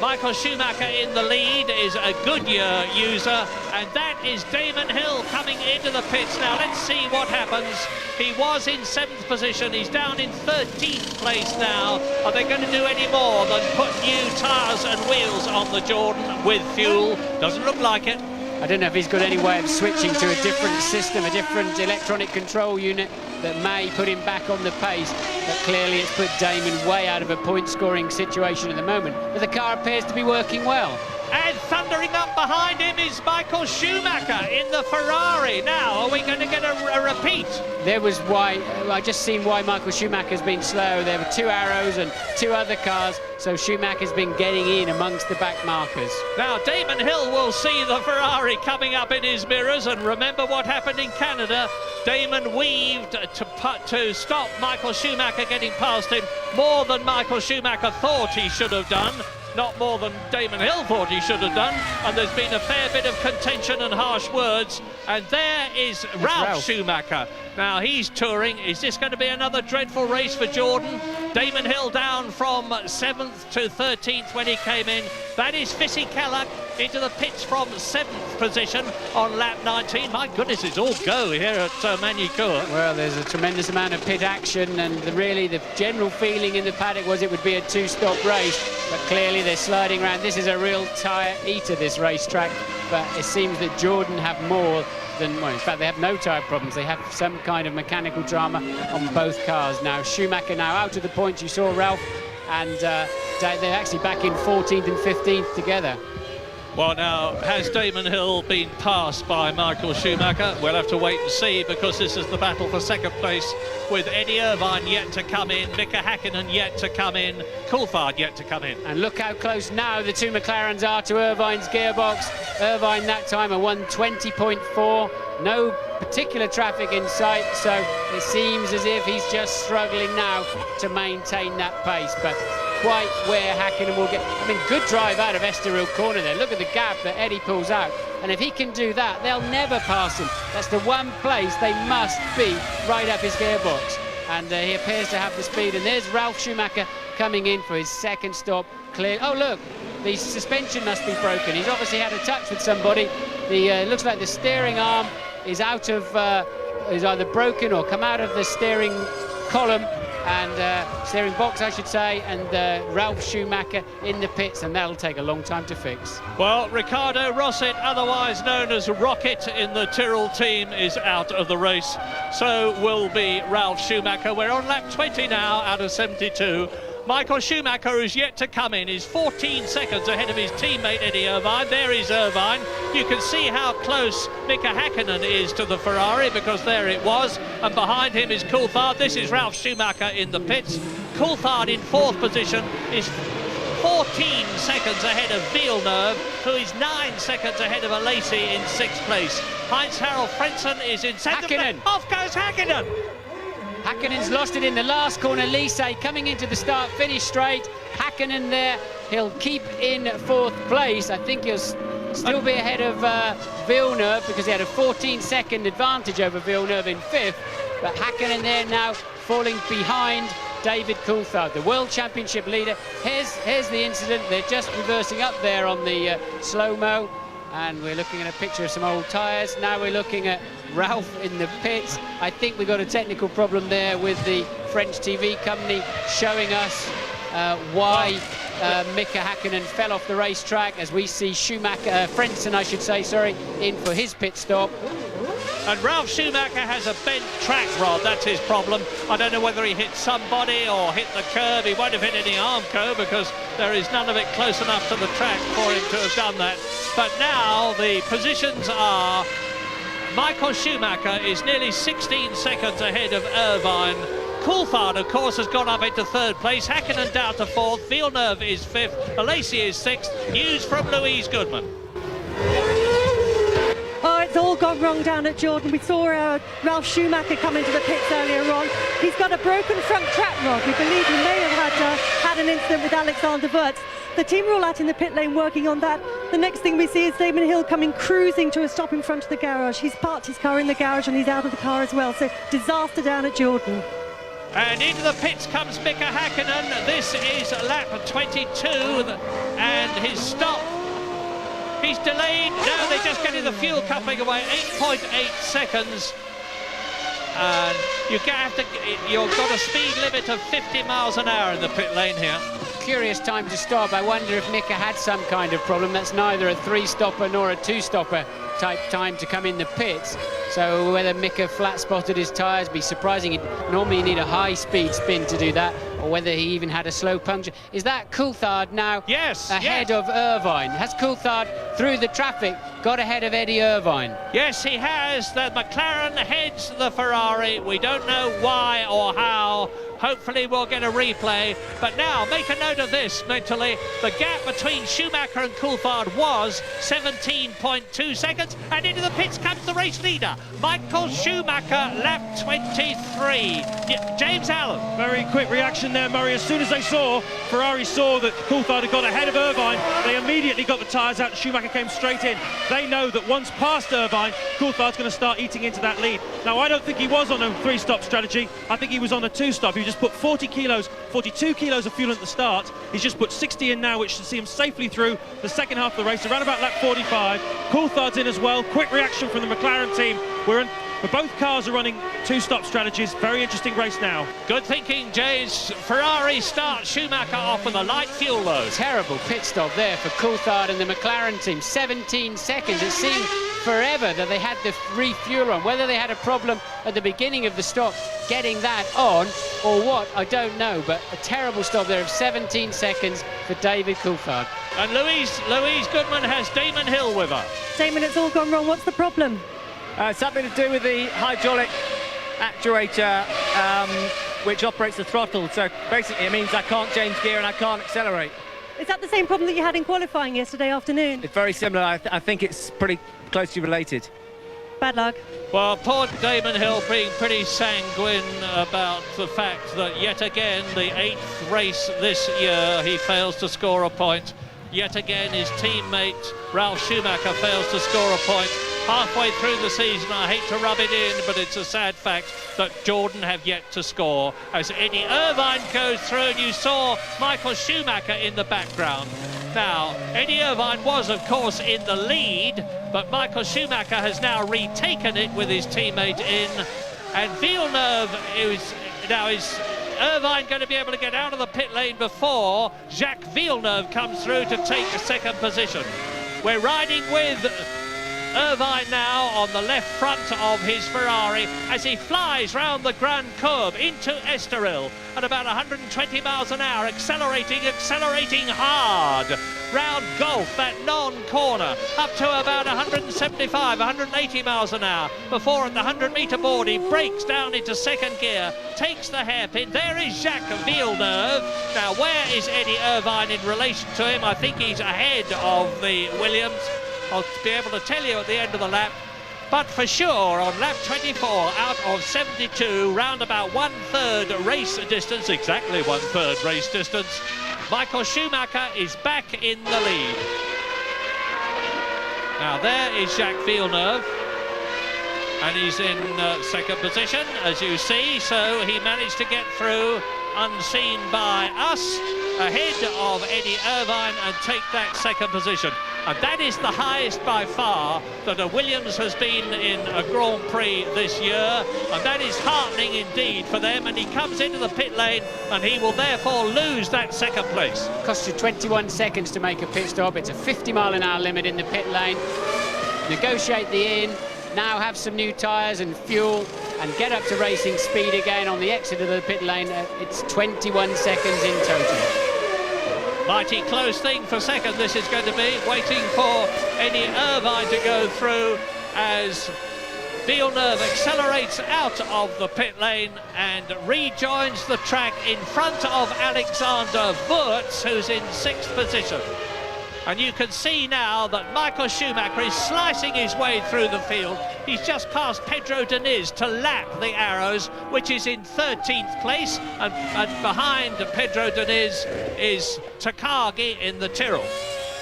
Michael Schumacher in the lead is a Goodyear user, and that is Damon Hill coming into the pits. Now, let's see what happens. He was in 7th position. He's down in 13th place now. Are they going to do any more than put new tyres and wheels on the Jordan with fuel? Doesn't look like it. I don't know if he's got any way of switching to a different system, a different electronic control unit that may put him back on the pace, but clearly it's put Damon way out of a point-scoring situation at the moment. But the car appears to be working well. And thundering up behind him is Michael Schumacher in the Ferrari. Now, are we going to get a repeat? There was why, I just seen why Michael Schumacher's been slow. There were 2 arrows and 2 other cars, so Schumacher's been getting in amongst the back markers. Now, Damon Hill will see the Ferrari coming up in his mirrors, and remember what happened in Canada. Damon weaved to stop Michael Schumacher getting past him more than Michael Schumacher thought he should have done. not more than Damon Hill thought he should have done, and there's been a fair bit of contention and harsh words, and there is Ralf Schumacher. Now he's touring. Is this going to be another dreadful race for Jordan? Damon Hill down from 7th to 13th when he came in. That is Fissy Kellogg into the pits from 7th position on lap 19. My goodness, it's all go here at MAGNY COURS. Well, there's a tremendous amount of pit action, and really the general feeling in the paddock was it would be a two-stop race, but clearly they're sliding around. This is a real tyre eater, this racetrack, but it seems that Jordan have more than, well, in fact, they have no tyre problems. They have some kind of mechanical drama on both cars. Now, Schumacher now out of the points. You saw Ralf, and they're actually back in 14th and 15th together. Well, now, has Damon Hill been passed by Michael Schumacher? We'll have to wait and see, because this is the battle for second place, with Eddie Irvine yet to come in, Mika Häkkinen yet to come in, Coulthard yet to come in. And look how close now the two McLarens are to Irvine's gearbox. Irvine that time a 1:20.4. No particular traffic in sight, so it seems as if he's just struggling now to maintain that pace. But quite where Häkkinen will get. I mean, good drive out of Estoril corner there. Look at the gap that Eddie pulls out. And if he can do that, they'll never pass him. That's the one place they must be, right up his gearbox. And he appears to have the speed. And there's Ralf Schumacher coming in for his second stop. Clear. Oh, look, the suspension must be broken. He's obviously had a touch with somebody. The looks like the steering arm is out of, is either broken or come out of the steering column. And steering box, I should say, and Ralf Schumacher in the pits, and that'll take a long time to fix. Well, Ricardo Rosset, otherwise known as Rocket in the Tyrrell team, is out of the race. So will be Ralf Schumacher. We're on lap 20 now out of 72. Michael Schumacher, who's yet to come in, is 14 seconds ahead of his teammate Eddie Irvine. There is Irvine. You can see how close Mika Häkkinen is to the Ferrari, because there it was. And behind him is Coulthard. This is Ralf Schumacher in the pits. Coulthard in 4th position is 14 seconds ahead of Villeneuve, who is 9 seconds ahead of Alesi in 6th place. Heinz-Harald Frentzen is in 7th place. Off goes Häkkinen! Häkkinen's lost it in the last corner. Lise coming into the start-finish straight. Häkkinen there, he'll keep in 4th place. I think he'll still be ahead of Villeneuve, because he had a 14-second advantage over Villeneuve in 5th. But Häkkinen there now falling behind David Coulthard, the World Championship leader. Here's the incident. They're just reversing up there on the slow-mo. And we're looking at a picture of some old tyres. Now we're looking at Ralf in the pits. I think we've got a technical problem there with the French TV company showing us why Mika Häkkinen fell off the racetrack, as we see Schumacher, Frentzen I should say, sorry, in for his pit stop. And Ralf Schumacher has a bent track rod, that's his problem. I don't know whether he hit somebody or hit the curb. He won't have hit any Armco, because there is none of it close enough to the track for him to have done that. But now the positions are, Michael Schumacher is nearly 16 seconds ahead of Irvine. Coulthard, of course, has gone up into 3rd place. Häkkinen down to 4th. Villeneuve is 5th. Alesi is 6th. News from Louise Goodman. Oh, it's all gone wrong down at Jordan. We saw Ralf Schumacher come into the pits earlier on. He's got a broken front track rod. We believe he may have had an incident with Alexander Wurz. The team are all out in the pit lane working on that. The next thing we see is Damon Hill coming cruising to a stop in front of the garage. He's parked his car in the garage and he's out of the car as well. So disaster down at Jordan. And into the pits comes Mika Häkkinen. This is lap 22 and his stop. He's delayed. Now they're just getting the fuel coupling away. 8.8 seconds. And you've got a speed limit of 50 miles an hour in the pit lane here. Curious time to stop. I wonder if Mika had some kind of problem. That's neither a 3-stopper nor a 2-stopper type time to come in the pits. So whether Mika flat spotted his tyres, be surprising. Normally you need a high-speed spin to do that, or whether he even had a slow puncture. Is that Coulthard now ahead of Irvine? Has Coulthard, through the traffic, got ahead of Eddie Irvine? Yes, he has. The McLaren heads the Ferrari. We don't know why or how. Hopefully we'll get a replay. But now, make a note of this mentally. The gap between Schumacher and Coulthard was 17.2 seconds. And into the pits comes the race leader, Michael Schumacher, lap 23. James Allen. Very quick reaction there, Murray. As soon as Ferrari saw that Coulthard had got ahead of Irvine, they immediately got the tyres out. Schumacher came straight in. They know that once past Irvine, Coulthard's going to start eating into that lead. Now, I don't think he was on a 3-stop strategy. I think he was on a 2-stop. He just put 42 kilos of fuel at the start. He's just put 60 in now, which should see him safely through the second half of the race, around about lap 45. Coulthard's in as well. Quick reaction from the McLaren team. Both cars are running 2-stop strategies. Very interesting race now. Good thinking, Jays. Ferrari starts Schumacher off with a light fuel load. Terrible pit stop there for Coulthard and the McLaren team. 17 seconds. It seemed forever that they had the refuel on. Whether they had a problem at the beginning of the stop getting that on or what, I don't know. But a terrible stop there of 17 seconds for David Coulthard. And Louise Goodman has Damon Hill with her. Damon, it's all gone wrong. What's the problem? Something to do with the hydraulic actuator which operates the throttle. So basically it means I can't change gear and I can't accelerate. Is that the same problem that you had in qualifying yesterday afternoon? It's very similar. I think it's pretty closely related. Bad luck. Well, poor Damon Hill being pretty sanguine about the fact that yet again, the 8th race this year, he fails to score a point. Yet again, his teammate Ralf Schumacher fails to score a point. Halfway through the season, I hate to rub it in, but it's a sad fact that Jordan have yet to score. As Eddie Irvine goes through, and you saw Michael Schumacher in the background. Now, Eddie Irvine was, of course, in the lead, but Michael Schumacher has now retaken it with his teammate in. And Villeneuve is Irvine going to be able to get out of the pit lane before Jacques Villeneuve comes through to take the second position. We're riding with Irvine now on the left front of his Ferrari as he flies round the Grand Curve into Estoril at about 120 miles an hour, accelerating hard round Gulf, that non-corner, up to about 175, 180 miles an hour before at the 100-metre board he breaks down into second gear, takes the hairpin. There is Jacques Villeneuve. Now, where is Eddie Irvine in relation to him? I think he's ahead of the Williams. I'll be able to tell you at the end of the lap. But for sure, on lap 24 out of 72, round about 1/3 race distance, exactly 1/3 race distance, Michael Schumacher is back in the lead. Now there is Jacques Villeneuve, and he's in second position, as you see, so he managed to get through unseen by us, ahead of Eddie Irvine, and take that second position. And that is the highest by far that a Williams has been in a Grand Prix this year, and that is heartening indeed for them. And he comes into the pit lane, and he will therefore lose that second place. Costs you 21 seconds to make a pit stop. It's a 50-mile-an-hour limit in the pit lane. Negotiate the in, now have some new tyres and fuel, and get up to racing speed again on the exit of the pit lane. It's 21 seconds in total. Mighty close thing for second this is going to be, waiting for Eddie Irvine to go through as Villeneuve accelerates out of the pit lane and rejoins the track in front of Alexander Wurz, who's in 6th position. And you can see now that Michael Schumacher is slicing his way through the field. He's just passed Pedro Diniz to lap the Arrows, which is in 13th place. And behind Pedro Diniz is Takagi in the Tyrrell.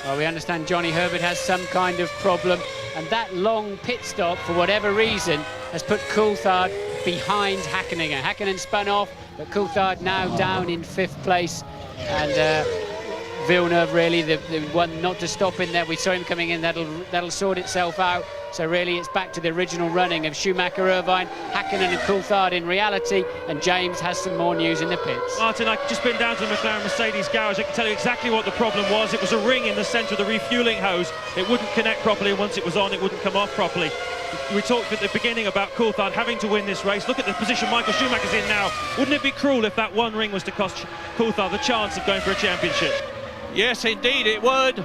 Well, we understand Johnny Herbert has some kind of problem, and that long pit stop, for whatever reason, has put Coulthard behind Häkkinen. Häkkinen spun off, but Coulthard now down in 5th place. And Villeneuve really the one not to stop in there. We saw him coming in. That'll sort itself out. So really it's back to the original running of Schumacher, Irvine, Häkkinen and Coulthard in reality, and James has some more news in the pits. Martin, I've just been down to the McLaren Mercedes garage. I can tell you exactly what the problem was. It was a ring in the centre of the refuelling hose. It wouldn't connect properly. Once it was on, it wouldn't come off properly. We talked at the beginning about Coulthard having to win this race. Look at the position Michael Schumacher's in now. Wouldn't it be cruel if that one ring was to cost Coulthard the chance of going for a championship? Yes, indeed it would.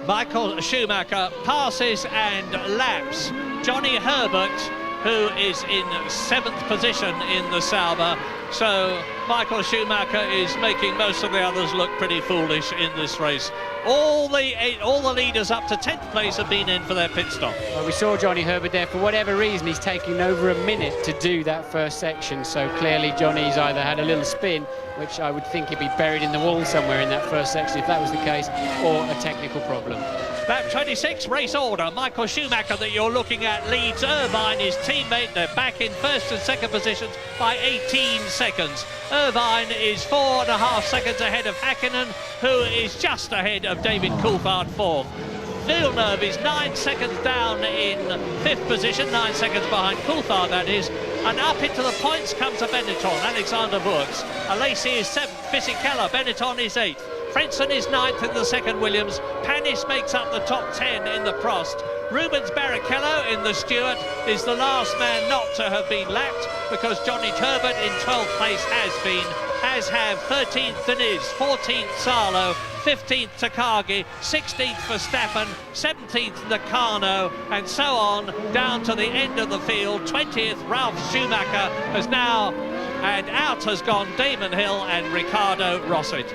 Michael Schumacher passes and laps Johnny Herbert, who is in 7th position in the Sauber. So Michael Schumacher is making most of the others look pretty foolish in this race. All the leaders up to 10th place have been in for their pit stop. Well, we saw Johnny Herbert there. For whatever reason, he's taking over a minute to do that first section. So clearly Johnny's either had a little spin, which I would think he'd be buried in the wall somewhere in that first section if that was the case, or a technical problem. Lap 26, race order. Michael Schumacher that you're looking at leads Irvine, his teammate. They're back in first and second positions by 18 seconds. Irvine is 4.5 seconds ahead of Häkkinen, who is just ahead of David Coulthard, fourth. Villeneuve is 9 seconds down in fifth position, 9 seconds behind Coulthard, that is. And up into the points comes a Benetton, Alexander Wurz. Alesi is 7th, Fisichella, Benetton is 8th. Frentzen is 9th in the second Williams. Panis makes up the top 10 in the Prost. Rubens Barrichello in the Stewart is the last man not to have been lapped, because Johnny Herbert in 12th place has been, as have 13th Deniz, 14th Salo, 15th Takagi, 16th Verstappen, 17th Nakano, and so on down to the end of the field. 20th Ralf Schumacher has now, and out has gone Damon Hill and Ricardo Rosset.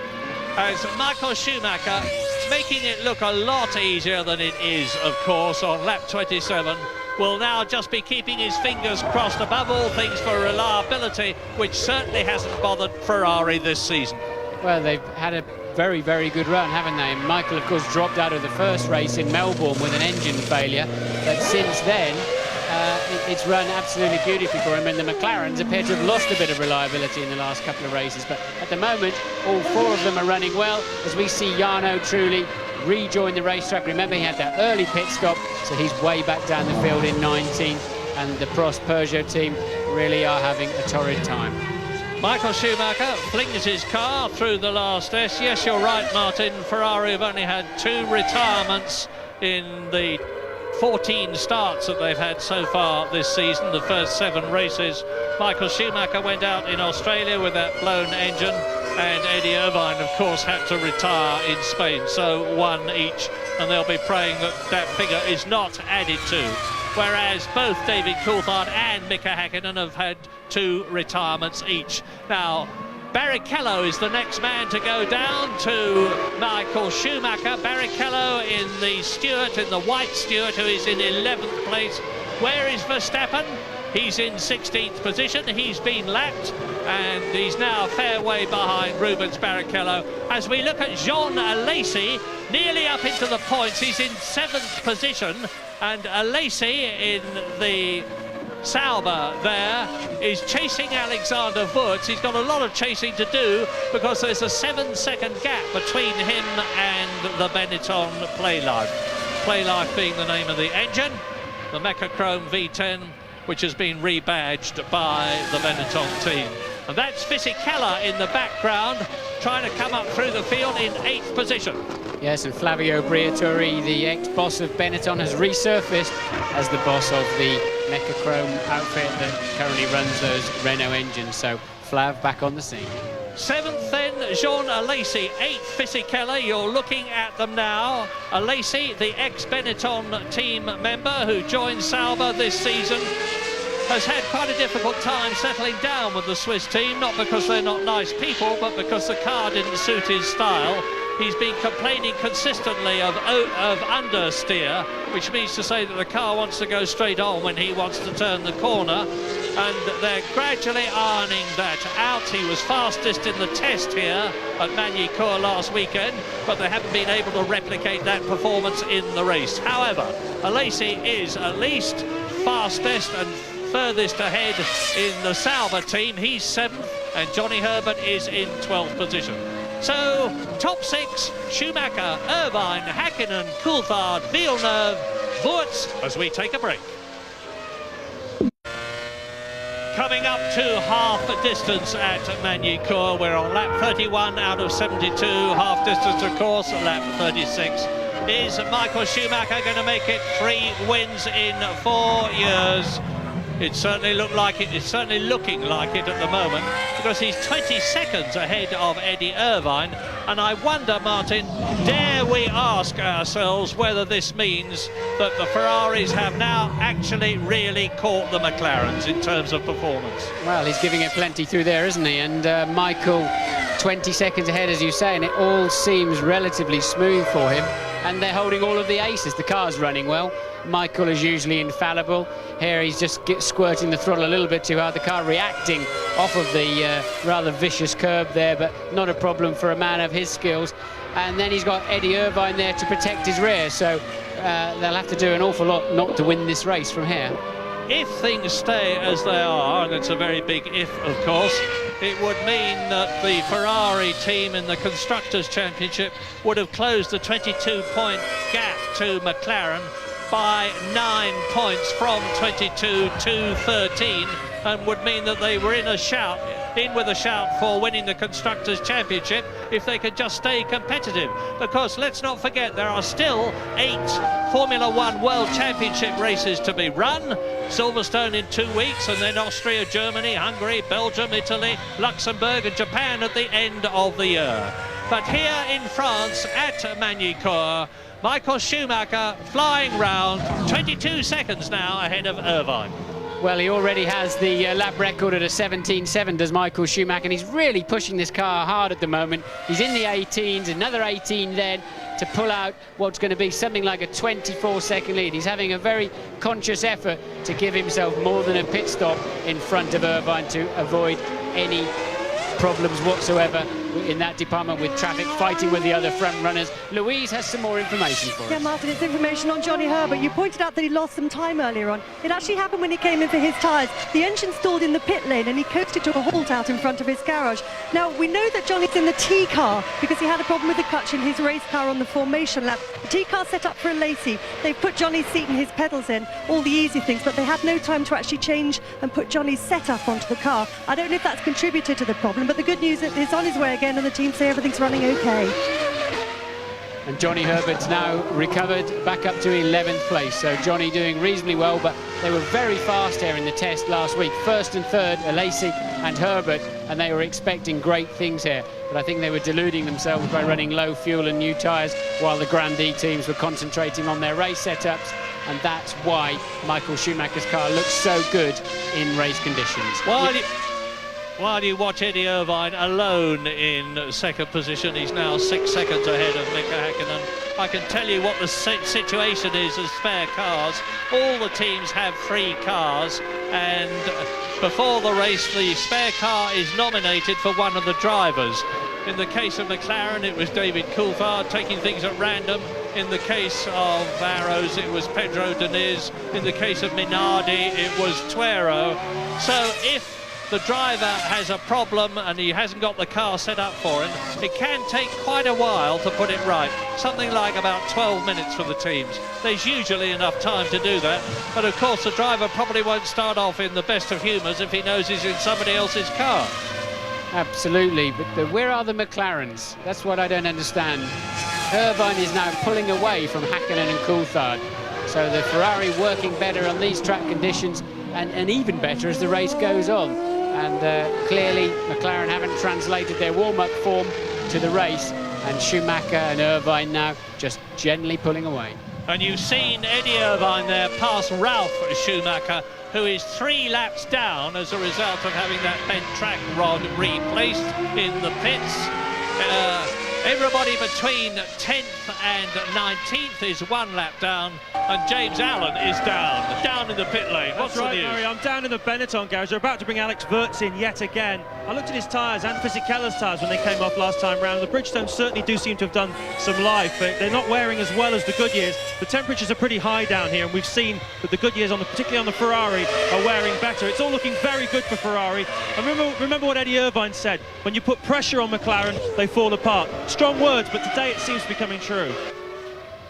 As Michael Schumacher making it look a lot easier than it is, of course, on lap 27, will now just be keeping his fingers crossed above all things for reliability, which certainly hasn't bothered Ferrari this season. Well, they've had a very, very good run, haven't they? And Michael, of course, dropped out of the first race in Melbourne with an engine failure, but since then it's run absolutely beautifully for him, and the McLarens appear to have lost a bit of reliability in the last couple of races, but at the moment all four of them are running well, as we see Jarno Trulli rejoin the racetrack. Remember, he had that early pit stop, so he's way back down the field in 19th, and the Prost Peugeot team really are having a torrid time. Michael Schumacher flings his car through the last S. Yes, you're right, Martin. Ferrari have only had 2 retirements in the 14 starts that they've had so far this season, the first 7 races. Michael Schumacher went out in Australia with that blown engine, and Eddie Irvine, of course, had to retire in Spain. So 1 each, and they'll be praying that that figure is not added to. Whereas both David Coulthard and Mika Häkkinen have had 2 retirements each. Now, Barrichello is the next man to go down to Michael Schumacher. Barrichello in the Stewart, in the white Stewart, who is in 11th place. Where is Verstappen? He's in 16th position. He's been lapped, and he's now a fair way behind Rubens Barrichello. As we look at Jean Alesi, nearly up into the points, he's in 7th position, and Alesi in the Sauber there is chasing Alexander Wurz. He's got a lot of chasing to do, because there's a 7-second gap between him and the Benetton Playlife. Playlife being the name of the engine, the Mechachrome V10, which has been rebadged by the Benetton team. And that's Fisichella in the background, trying to come up through the field in 8th position. Yes, and Flavio Briatore, the ex-boss of Benetton, has resurfaced as the boss of the Mechachrome outfit that currently runs those Renault engines. So Flav back on the scene. 7th then, Jean Alesi. 8th, Fisichella. You're looking at them now. Alesi, the ex-Benetton team member who joined Sauber this season, has had quite a difficult time settling down with the Swiss team, not because they're not nice people, but because the car didn't suit his style. He's been complaining consistently of understeer, which means to say that the car wants to go straight on when he wants to turn the corner, and they're gradually ironing that out. He was fastest in the test here at MAGNY COURS last weekend, but they haven't been able to replicate that performance in the race. However, Alesi is at least fastest and furthest ahead in the Sauber team. He's 7th, and Johnny Herbert is in 12th position. So, top 6, Schumacher, Irvine, Häkkinen, Coulthard, Villeneuve, Wurz, as we take a break. Coming up to half distance at MAGNY COURS. We're on lap 31 out of 72. Half distance, of course, lap 36. Is Michael Schumacher going to make it 3 wins in 4 years? It certainly looked like it. It's certainly looking like it at the moment, because he's 20 seconds ahead of Eddie Irvine. And I wonder, Martin, dare we ask ourselves whether this means that the Ferraris have now actually really caught the McLarens in terms of performance? Well, he's giving it plenty through there, isn't he? And Michael, 20 seconds ahead, as you say, and it all seems relatively smooth for him. And they're holding all of the aces. The car's running well. Michael is usually infallible. Here he's just squirting the throttle a little bit too hard. The car reacting off of the rather vicious curb there, but not a problem for a man of his skills. And then he's got Eddie Irvine there to protect his rear, so they'll have to do an awful lot not to win this race from here. If things stay as they are, and it's a very big if, of course, it would mean that the Ferrari team in the Constructors' Championship would have closed the 22-point gap to McLaren by 9 points from 22 to 13, and would mean that they were in with a shout for winning the Constructors' Championship if they could just stay competitive. Because let's not forget, there are still 8 Formula One World Championship races to be run. Silverstone in 2 weeks, and then Austria, Germany, Hungary, Belgium, Italy, Luxembourg and Japan at the end of the year. But here in France at MAGNY COURS, Michael Schumacher flying round, 22 seconds now ahead of Irvine. Well, he already has the lap record at a 17.7, does Michael Schumacher, and he's really pushing this car hard at the moment. He's in the 18s, another 18 then, to pull out what's going to be something like a 24-second lead. He's having a very conscious effort to give himself more than a pit stop in front of Irvine to avoid any problems whatsoever in that department with traffic, fighting with the other front runners. Louise has some more information for us. Yeah, Martin, it's information on Johnny Herbert. You pointed out that he lost some time earlier on. It actually happened when he came in for his tyres. The engine stalled in the pit lane and he coasted to a halt out in front of his garage. Now, we know that Johnny's in the T car because he had a problem with the clutch in his race car on the formation lap. The T car set up for a Lacey. They've put Johnny's seat and his pedals in, all the easy things, but they had no time to actually change and put Johnny's setup onto the car. I don't know if that's contributed to the problem, but the good news is he's on his way again and the team say everything's running okay. And Johnny Herbert's now recovered back up to 11th place. So Johnny doing reasonably well, but they were very fast here in the test last week. First and third, Alesi and Herbert, and they were expecting great things here. But I think they were deluding themselves by running low fuel and new tyres while the Grandee teams were concentrating on their race setups. And that's why Michael Schumacher's car looks so good in race conditions. While you watch Eddie Irvine alone in second position, he's now 6 seconds ahead of Mika Häkkinen. I can tell you what the situation is as spare cars. All the teams have 3 cars, and before the race, the spare car is nominated for one of the drivers. In the case of McLaren, it was David Coulthard taking things at random. In the case of Arrows, it was Pedro Diniz. In the case of Minardi, it was Tuero. So if the driver has a problem and he hasn't got the car set up for him, it can take quite a while to put it right. Something like about 12 minutes for the teams. There's usually enough time to do that, but of course the driver probably won't start off in the best of humours if he knows he's in somebody else's car. Absolutely, but where are the McLarens? That's what I don't understand. Irvine is now pulling away from Häkkinen and Coulthard. So the Ferrari working better on these track conditions and even better as the race goes on. And clearly McLaren haven't translated their warm-up form to the race, and Schumacher and Irvine now just gently pulling away. And you've seen Eddie Irvine there pass Ralph Schumacher, who is 3 laps down as a result of having that bent track rod replaced in the pits. Everybody between 10th and 19th is 1 lap down, and James Allen is down in the pit lane. What's right, the news? Murray, I'm down in the Benetton garage. They're about to bring Alex Wurz in yet again. I looked at his tyres and Fisichella's tyres when they came off last time round. The Bridgestones certainly do seem to have done some life, but they're not wearing as well as the Goodyears. The temperatures are pretty high down here, and we've seen that the Goodyears, particularly on the Ferrari, are wearing better. It's all looking very good for Ferrari. And remember what Eddie Irvine said: when you put pressure on McLaren, they fall apart. Strong words, but today it seems to be coming true.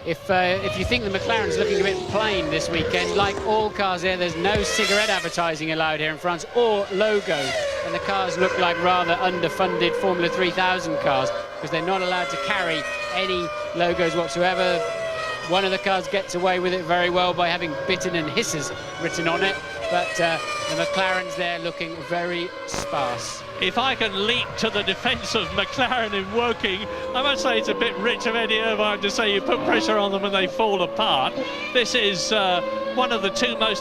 If you think the McLaren's looking a bit plain this weekend, like all cars here, there's no cigarette advertising allowed here in France or logos, and the cars look like rather underfunded Formula 3000 cars because they're not allowed to carry any logos whatsoever. One of the cars gets away with it very well by having Bitten and Hisses written on it, but the McLarens there looking very sparse. If I can leap to the defence of McLaren in Woking, I must say it's a bit rich of Eddie Irvine to say you put pressure on them and they fall apart. This is one of the two or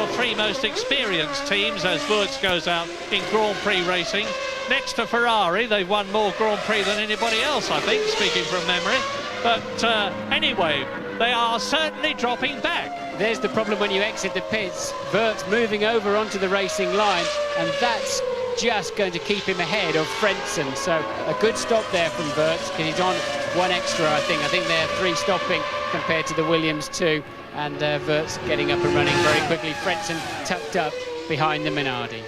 three most experienced teams as Wurz goes out in Grand Prix racing. Next to Ferrari, they've won more Grand Prix than anybody else, I think, speaking from memory. But anyway, they are certainly dropping back. There's the problem when you exit the pits. Wurz moving over onto the racing line, and that's just going to keep him ahead of Frentzen. So a good stop there from Wurz, because he's on one extra, I think. I think they're 3 stopping compared to the Williams 2, and Wurz getting up and running very quickly. Frentzen tucked up behind the Minardi.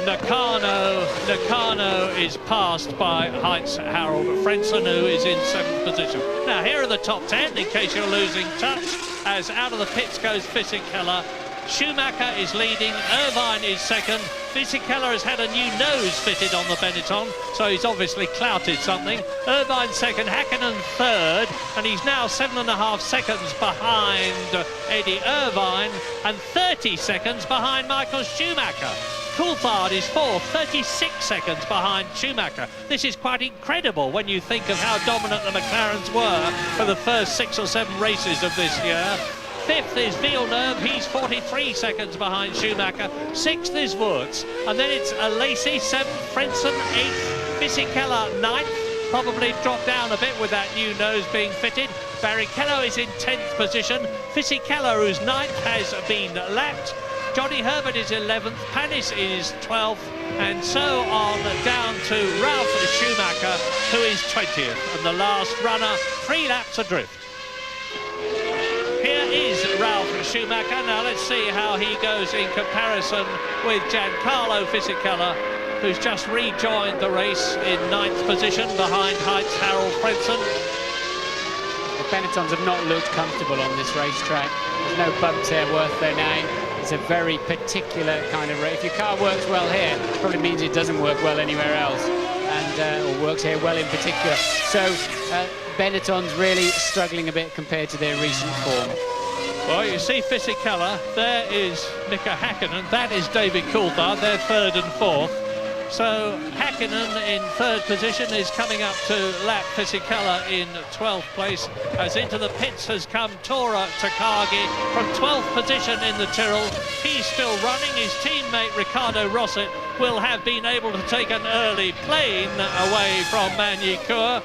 Nakano is passed by Heinz-Harald Frentzen, who is in 7th position. Now here are the top 10, in case you're losing touch, as out of the pits goes Fisichella. Schumacher is leading, Irvine is second. Fisichella has had a new nose fitted on the Benetton, so he's obviously clouted something. Irvine second, Häkkinen third, and he's now 7.5 seconds behind Eddie Irvine and 30 seconds behind Michael Schumacher. Coulthard is fourth, 36 seconds behind Schumacher. This is quite incredible when you think of how dominant the McLarens were for the first 6 or 7 races of this year. 5th is Villeneuve, he's 43 seconds behind Schumacher. 6th is Wurz, and then it's Lacey 7th, Frentzen 8th, Fisichella 9th, probably dropped down a bit with that new nose being fitted. Barrichello is in 10th position. Fisichella, who's 9th, has been lapped. Johnny Herbert is 11th, Panis is 12th, and so on down to Ralf Schumacher, who is 20th, and the last runner 3 laps adrift. Here is Ralf Schumacher. Now let's see how he goes in comparison with Giancarlo Fisichella, who's just rejoined the race in 9th position behind Heinz-Harald Frentzen. The Benettons have not looked comfortable on this racetrack. There's no bumps here worth their name. It's a very particular kind of race. If your car works well here, it probably means it doesn't work well anywhere else, and or works here well in particular. So Benetton's really struggling a bit compared to their recent form. Well, you see Fisichella, there is Mika Häkkinen, that is David Coulthard, they're 3rd and 4th. So Häkkinen in 3rd position is coming up to lap Fisichella in 12th place. As into the pits has come Tora Takagi from 12th position in the Tyrrell. He's still running. His teammate Ricardo Rosset will have been able to take an early plane away from MAGNY COURS.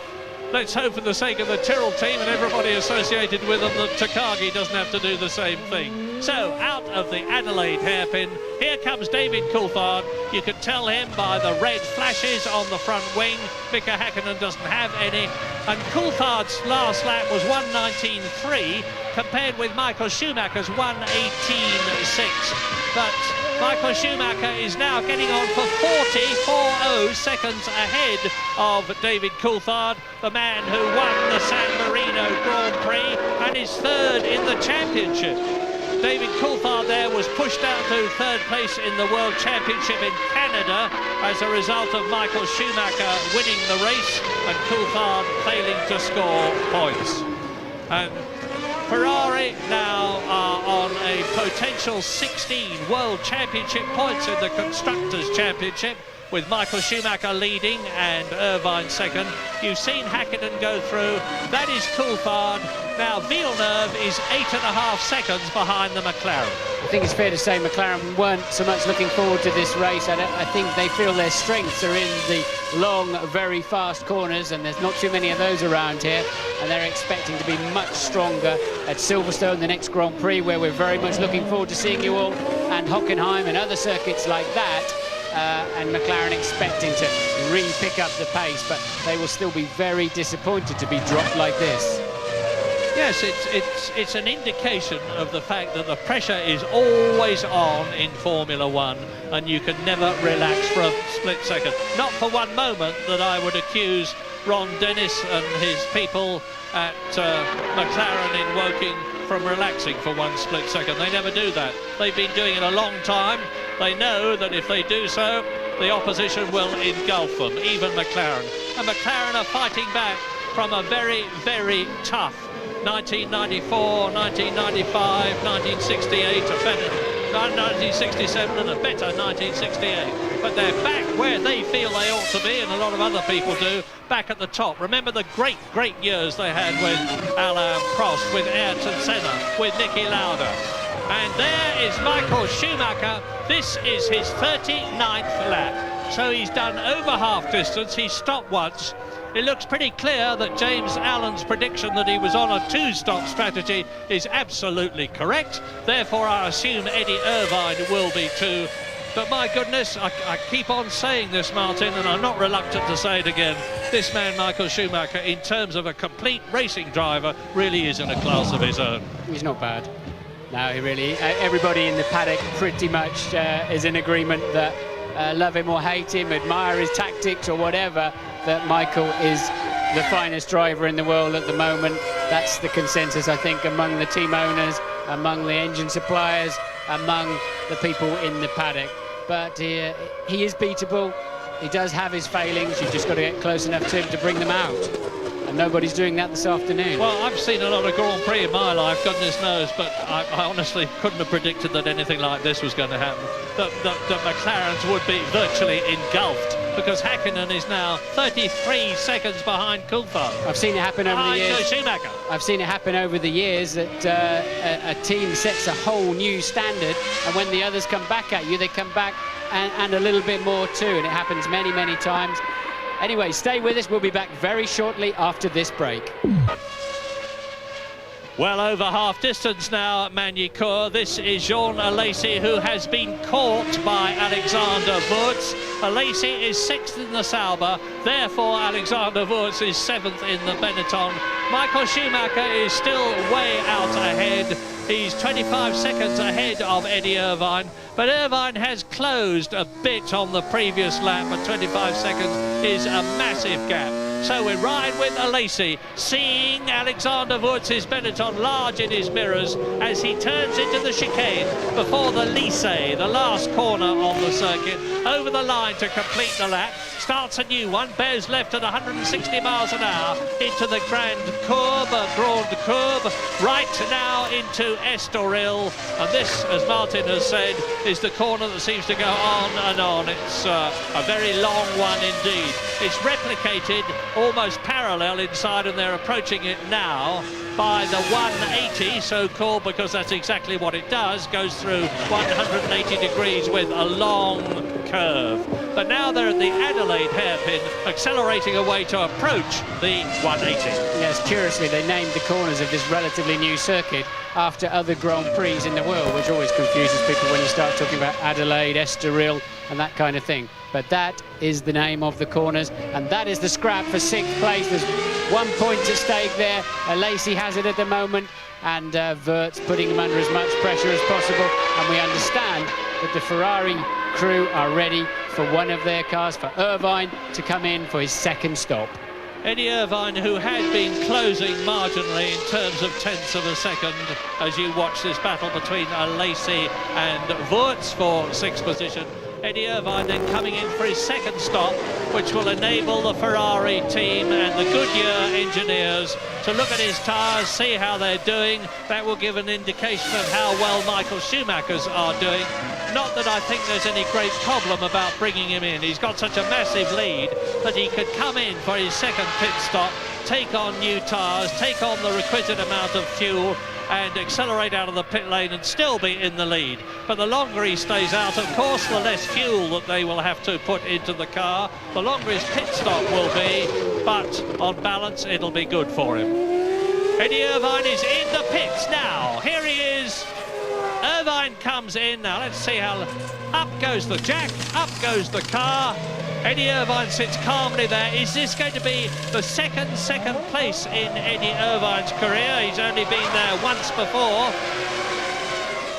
Let's hope for the sake of the Tyrrell team and everybody associated with them that Takagi doesn't have to do the same thing. So out of the Adelaide hairpin, here comes David Coulthard. You can tell him by the red flashes on the front wing. Mika Häkkinen doesn't have any. And Coulthard's last lap was 1:19.3 compared with Michael Schumacher's 1:18.6. But Michael Schumacher is now getting on for 40 seconds ahead of David Coulthard, the man who won the San Marino Grand Prix and is 3rd in the championship. David Coulthard there was pushed down to 3rd place in the World Championship in Canada as a result of Michael Schumacher winning the race and Coulthard failing to score points. And Ferrari now are on a potential 16 World Championship points in the Constructors' Championship, with Michael Schumacher leading and Irvine second. You've seen Häkkinen go through. That is Coulthard. Now Villeneuve is 8.5 seconds behind the McLaren. I think it's fair to say McLaren weren't so much looking forward to this race. I think they feel their strengths are in the long, very fast corners, and there's not too many of those around here, and they're expecting to be much stronger at Silverstone, the next Grand Prix, where we're very much looking forward to seeing you all, and Hockenheim and other circuits like that. And McLaren expecting to re-pick up the pace, but they will still be very disappointed to be dropped like this. Yes, it's an indication of the fact that the pressure is always on in Formula One, and you can never relax for a split second. Not for one moment that I would accuse Ron Dennis and his people at McLaren in Woking from relaxing for one split second. They never do that. They've been doing it a long time. They know that if they do so, the opposition will engulf them, even McLaren. And McLaren are fighting back from a very, very tough 1994, 1995, 1968, 1967 and a better 1968. But they're back where they feel they ought to be, and a lot of other people do, back at the top. Remember the great years they had with Alain Prost, with Ayrton Senna, with Niki Lauda. And there is Michael Schumacher. This is his 39th lap. So he's done over half distance. He's stopped once. It looks pretty clear that James Allen's prediction that he was on a two-stop strategy is absolutely correct. Therefore, I assume Eddie Irvine will be too. But my goodness, I keep on saying this, Martin, and I'm not reluctant to say it again. This man, Michael Schumacher, in terms of a complete racing driver, really is in a class of his own. He's not bad. No, he really, everybody in the paddock pretty much is in agreement that love him or hate him, admire his tactics or whatever, that Michael is the finest driver in the world at the moment. That's the consensus, I think, among the team owners, among the engine suppliers, among the people in the paddock. But he is beatable. He does have his failings. You've just got to get close enough to him to bring them out. And nobody's doing that this afternoon. Well, I've seen a lot of Grand Prix in my life, goodness knows, but I honestly couldn't have predicted that anything like this was going to happen. That McLarens would be virtually engulfed, because Häkkinen is now 33 seconds behind Coulthard. I've seen it happen over the years. Schumacher. I've seen it happen over the years that a team sets a whole new standard, and when the others come back at you, they come back and a little bit more too, and it happens many, many times. Anyway, stay with us. We'll be back very shortly after this break. Well over half distance now at MAGNY COURS. This is Jean Alesi, who has been caught by Alexander Wurz. Alesi is 6th in the Sauber, therefore Alexander Wurz is 7th in the Benetton. Michael Schumacher is still way out ahead. He's 25 seconds ahead of Eddie Irvine, but Irvine has closed a bit on the previous lap, but 25 seconds is a massive gap. So we're riding with Alesi, seeing Alexander Wurz's Benetton large in his mirrors as he turns into the chicane before the Lycée, the last corner on the circuit, over the line to complete the lap. Starts a new one, bears left at 160 miles an hour into the Grande Courbe, right now into Estoril. And this, as Martin has said, is the corner that seems to go on and on. It's a very long one indeed. It's replicated almost parallel inside, and they're approaching it now by the 180, so-called, because that's exactly what it does, goes through 180 degrees with a long curve. But now they're at the Adelaide hairpin, accelerating away to approach the 180. Yes, curiously, they named the corners of this relatively new circuit after other Grand Prix in the world, which always confuses people when you start talking about Adelaide, Estoril, and that kind of thing. But that is the name of the corners, and that is the scrap for 6th place. There's 1 point at stake there. Alesi has it at the moment, and Wurz putting him under as much pressure as possible. And we understand that the Ferrari crew are ready for one of their cars, for Irvine to come in for his second stop. Eddie Irvine, who had been closing marginally in terms of tenths of a second, as you watch this battle between Alesi and Wurz for 6th position. Eddie Irvine then coming in for his second stop, which will enable the Ferrari team and the Goodyear engineers to look at his tyres, see how they're doing. That will give an indication of how well Michael Schumacher's are doing. Not that I think there's any great problem about bringing him in. He's got such a massive lead that he could come in for his second pit stop, take on new tyres, take on the requisite amount of fuel, and accelerate out of the pit lane and still be in the lead. But the longer he stays out, of course, the less fuel that they will have to put into the car, the longer his pit stop will be, but on balance it'll be good for him. Eddie Irvine is in the pits now. Here he is. Irvine comes in. Now let's see how up goes the jack, up goes the car. Eddie Irvine sits calmly there. Is this going to be the second place in Eddie Irvine's career? He's only been there once before.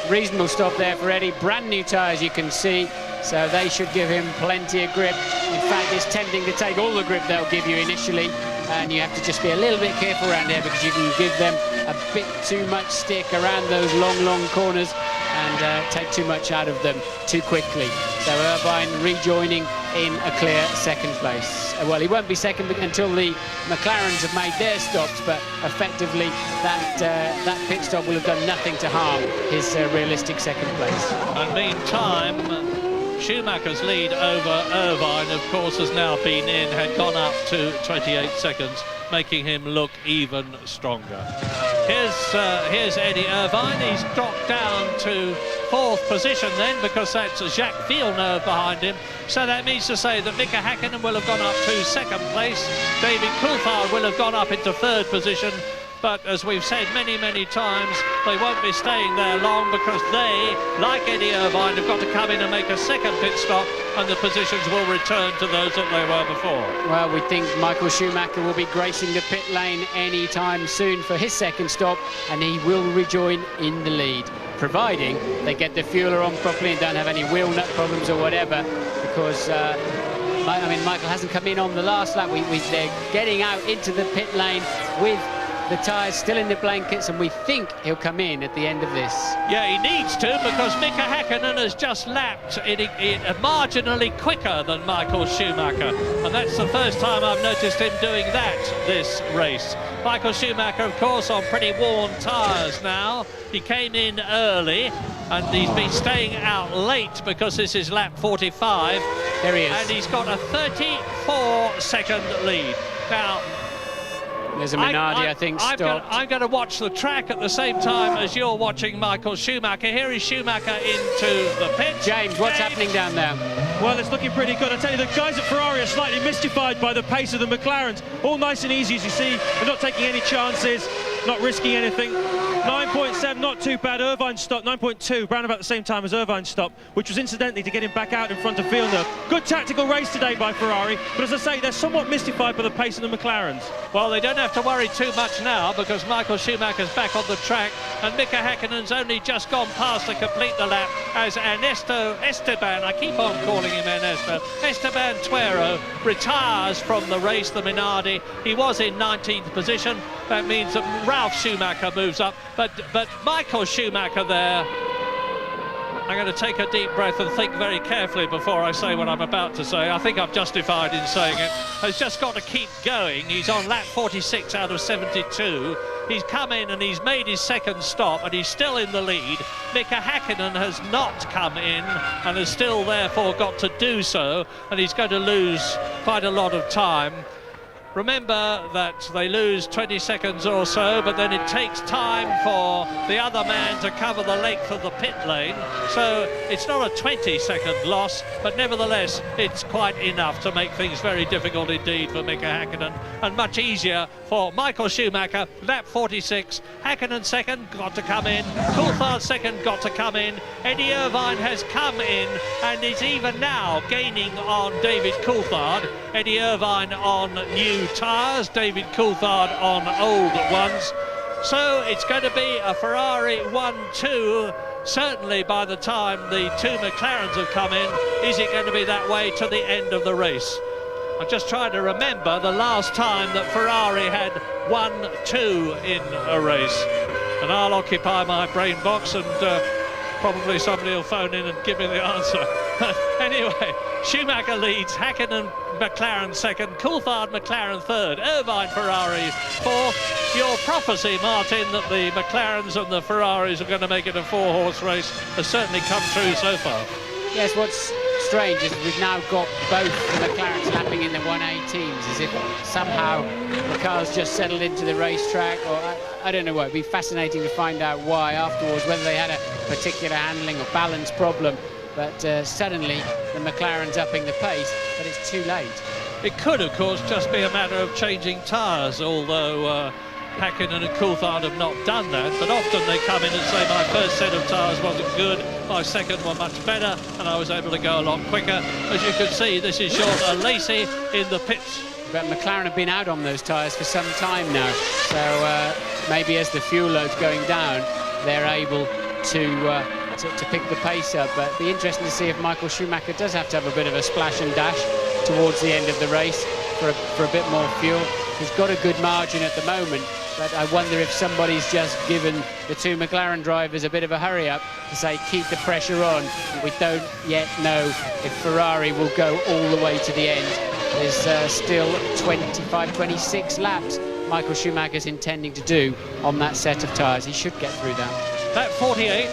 Reasonable stop there for Eddie. Brand new tyres, you can see, so they should give him plenty of grip. In fact, it's tempting to take all the grip they'll give you initially, and you have to just be a little bit careful around here because you can give them a bit too much stick around those long corners, and take too much out of them too quickly. So Irvine rejoining in a clear second place. Well, he won't be second until the McLarens have made their stops, but effectively that pit stop will have done nothing to harm his realistic second place. And meantime, Schumacher's lead over Irvine, of course, has now had gone up to 28 seconds, making him look even stronger. Here's Eddie Irvine. He's dropped down to 4th position then, because that's Jacques Villeneuve behind him. So that means to say that Mika Häkkinen will have gone up to 2nd place. David Coulthard will have gone up into 3rd position. But as we've said many, many times, they won't be staying there long, because they, like Eddie Irvine, have got to come in and make a second pit stop, and the positions will return to those that they were before. Well, we think Michael Schumacher will be gracing the pit lane anytime soon for his second stop, and he will rejoin in the lead, providing they get the fueler on properly and don't have any wheel nut problems or whatever, because Michael hasn't come in on the last lap. They're getting out into the pit lane with the tyres still in the blankets, and we think he'll come in at the end of this. Yeah, he needs to, because Mika Häkkinen has just lapped marginally quicker than Michael Schumacher, and that's the first time I've noticed him doing that this race. Michael Schumacher, of course, on pretty worn tyres now. He came in early, and he's been staying out late because this is lap 45. There he is. And he's got a 34-second lead. Now, there's a Minardi, I think, stopped. I'm going to watch the track at the same time as you're watching Michael Schumacher. Here is Schumacher into the pit. James, what's happening down there? Well, it's looking pretty good. I tell you, the guys at Ferrari are slightly mystified by the pace of the McLarens. All nice and easy, as you see. They're not taking any chances, not risking anything. 9.7, not too bad. Irvine stopped, 9.2, round about the same time as Irvine stopped, which was incidentally to get him back out in front of Villeneuve. Good tactical race today by Ferrari, but as I say, they're somewhat mystified by the pace of the McLarens. Well, they don't have to worry too much now, because Michael Schumacher's back on the track, and Mika Häkkinen's only just gone past to complete the lap as Esteban, I keep on calling him Ernesto, Esteban Tuero retires from the race, the Minardi. He was in 19th position. That means that Ralf Schumacher moves up, but Michael Schumacher there, I'm going to take a deep breath and think very carefully before I say what I'm about to say. I think I'm justified in saying it. Has just got to keep going. He's on lap 46 out of 72. He's come in and he's made his second stop, and he's still in the lead. Mika Häkkinen has not come in and has still therefore got to do so, and he's going to lose quite a lot of time. Remember that they lose 20 seconds or so, but then it takes time for the other man to cover the length of the pit lane. So it's not a 20-second loss, but nevertheless, it's quite enough to make things very difficult indeed for Mika Häkkinen, and much easier for Michael Schumacher. Lap 46, Häkkinen second, got to come in. Coulthard second, got to come in. Eddie Irvine has come in and is even now gaining on David Coulthard. Eddie Irvine on new tyres, David Coulthard on old ones. So it's going to be a Ferrari 1-2. Certainly by the time the two McLarens have come in, is it going to be that way to the end of the race? I'm just trying to remember the last time that Ferrari had 1-2 in a race. And I'll occupy my brain box, and probably somebody will phone in and give me the answer. Anyway, Schumacher leads, Häkkinen McLaren second, Coulthard McLaren third, Irvine Ferrari fourth. Your prophecy, Martin, that the McLarens and the Ferraris are going to make it a four-horse race has certainly come true so far. Yes, what's strange is we've now got both the McLarens lapping in the 1A teams, as if somehow the cars just settled into the racetrack, or I don't know what. It'd be fascinating to find out why afterwards, whether they had a particular handling or balance problem. But suddenly the McLaren's upping the pace, but it's too late. It could, of course, just be a matter of changing tyres, although Häkkinen and Coulthard have not done that. But often they come in and say, my first set of tyres wasn't good, my second were much better, and I was able to go a lot quicker. As you can see, this is Sean Lacey in the pits. But McLaren have been out on those tyres for some time now, so maybe as the fuel load's going down, they're able to pick the pace up. But it'd be interesting to see if Michael Schumacher does have to have a bit of a splash and dash towards the end of the race for a bit more fuel. He's got a good margin at the moment, but I wonder if somebody's just given the two McLaren drivers a bit of a hurry up to say keep the pressure on. We don't yet know if Ferrari will go all the way to the end. There's still 25, 26 laps Michael Schumacher's intending to do on that set of tyres. He should get through that. That 48,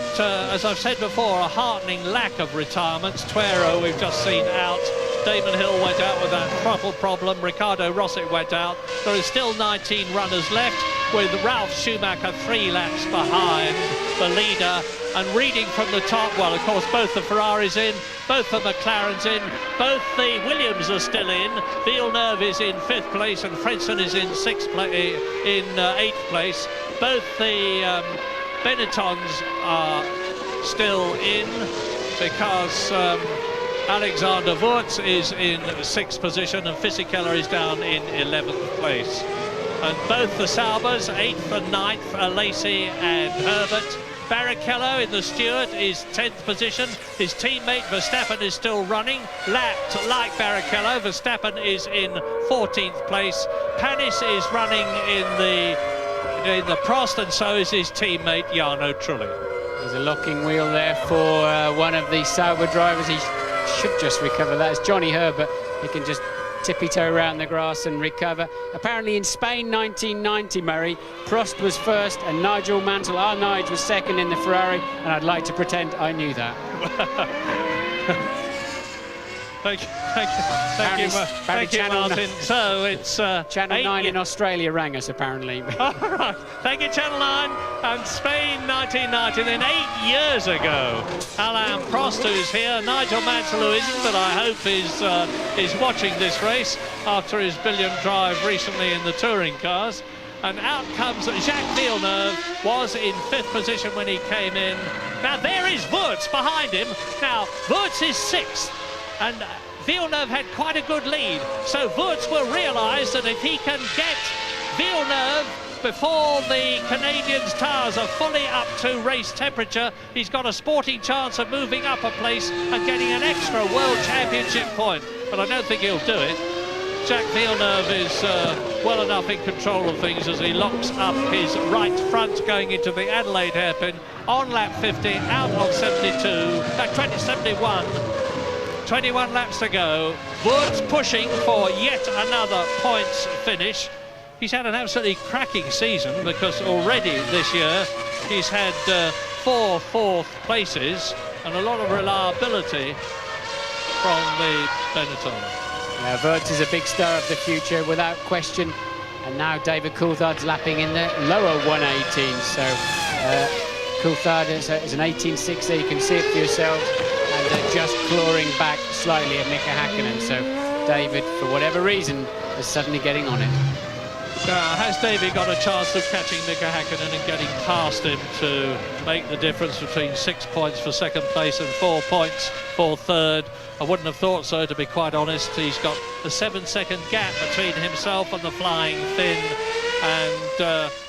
as I've said before, a heartening lack of retirements. Tuero we've just seen out. Damon Hill went out with that throttle problem. Ricardo Rossi went out. There is still 19 runners left, with Ralf Schumacher 3 laps behind the leader. And reading from the top, well, of course, both the Ferraris in, both the McLarens in, both the Williams are still in. Villeneuve is in 5th place and Frentzen is in 8th place. Both the Benettons are still in because Alexander Wurz is in 6th position and Fisichella is down in 11th place. And both the Saubers, 8th and 9th, are Lacey and Herbert. Barrichello in the Stewart is 10th position. His teammate Verstappen is still running, lapped like Barrichello. Verstappen is in 14th place. Panis is running in the Prost, and so is his teammate Jarno Trulli. There's a locking wheel there for one of the Sauber drivers. He should just recover that. It's Johnny Herbert. He can just tippy-toe around the grass and recover. Apparently in Spain 1990, Murray, Prost was first and Nigel Mansell, our Nigel, was second in the Ferrari, and I'd like to pretend I knew that. Thank you, Martin. So it's Channel 9 in Australia rang us, apparently. All right. Thank you, Channel 9. And Spain 1990, then 8 years ago. Alain Prost, who's here, Nigel Mansell, who isn't, but I hope is watching this race after his brilliant drive recently in the touring cars. And out comes Jacques Villeneuve, was in 5th position when he came in. Now there is Wurz behind him. Now Wurz is 6th. And Villeneuve had quite a good lead, so Wurz will realise that if he can get Villeneuve before the Canadians' tyres are fully up to race temperature, he's got a sporting chance of moving up a place and getting an extra World Championship point. But I don't think he'll do it. Jacques Villeneuve is well enough in control of things as he locks up his right front going into the Adelaide hairpin on lap 50, out of 71. 21 laps to go. Wurz pushing for yet another points finish. He's had an absolutely cracking season because already this year he's had 4 fourth places and a lot of reliability from the Benetton. Yeah, Wurz is a big star of the future without question. And now David Coulthard's lapping in the lower 118. So Coulthard is an 18.6 you can see it for yourselves. And just clawing back slightly at Mika Häkkinen. So David, for whatever reason, is suddenly getting on it. Has David got a chance of catching Mika Häkkinen and getting past him to make the difference between 6 points for 2nd place and 4 points for 3rd? I wouldn't have thought so, to be quite honest. He's got a 7-second gap between himself and the Flying Finn. And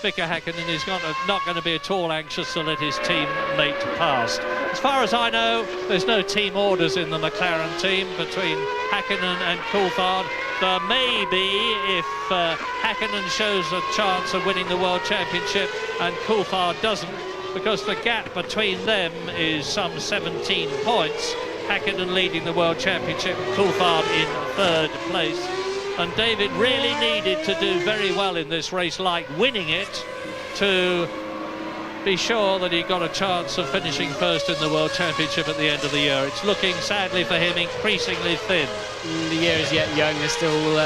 Mika Häkkinen is not going to be at all anxious to let his teammate pass. As far as I know, there's no team orders in the McLaren team between Häkkinen and Coulthard. There may be if Häkkinen shows a chance of winning the World Championship and Coulthard doesn't, because the gap between them is some 17 points. Häkkinen leading the World Championship, Coulthard in 3rd place. And David really needed to do very well in this race, like winning it, to be sure that he got a chance of finishing first in the World Championship at the end of the year. It's looking, sadly for him, increasingly thin. The year is yet young. There's still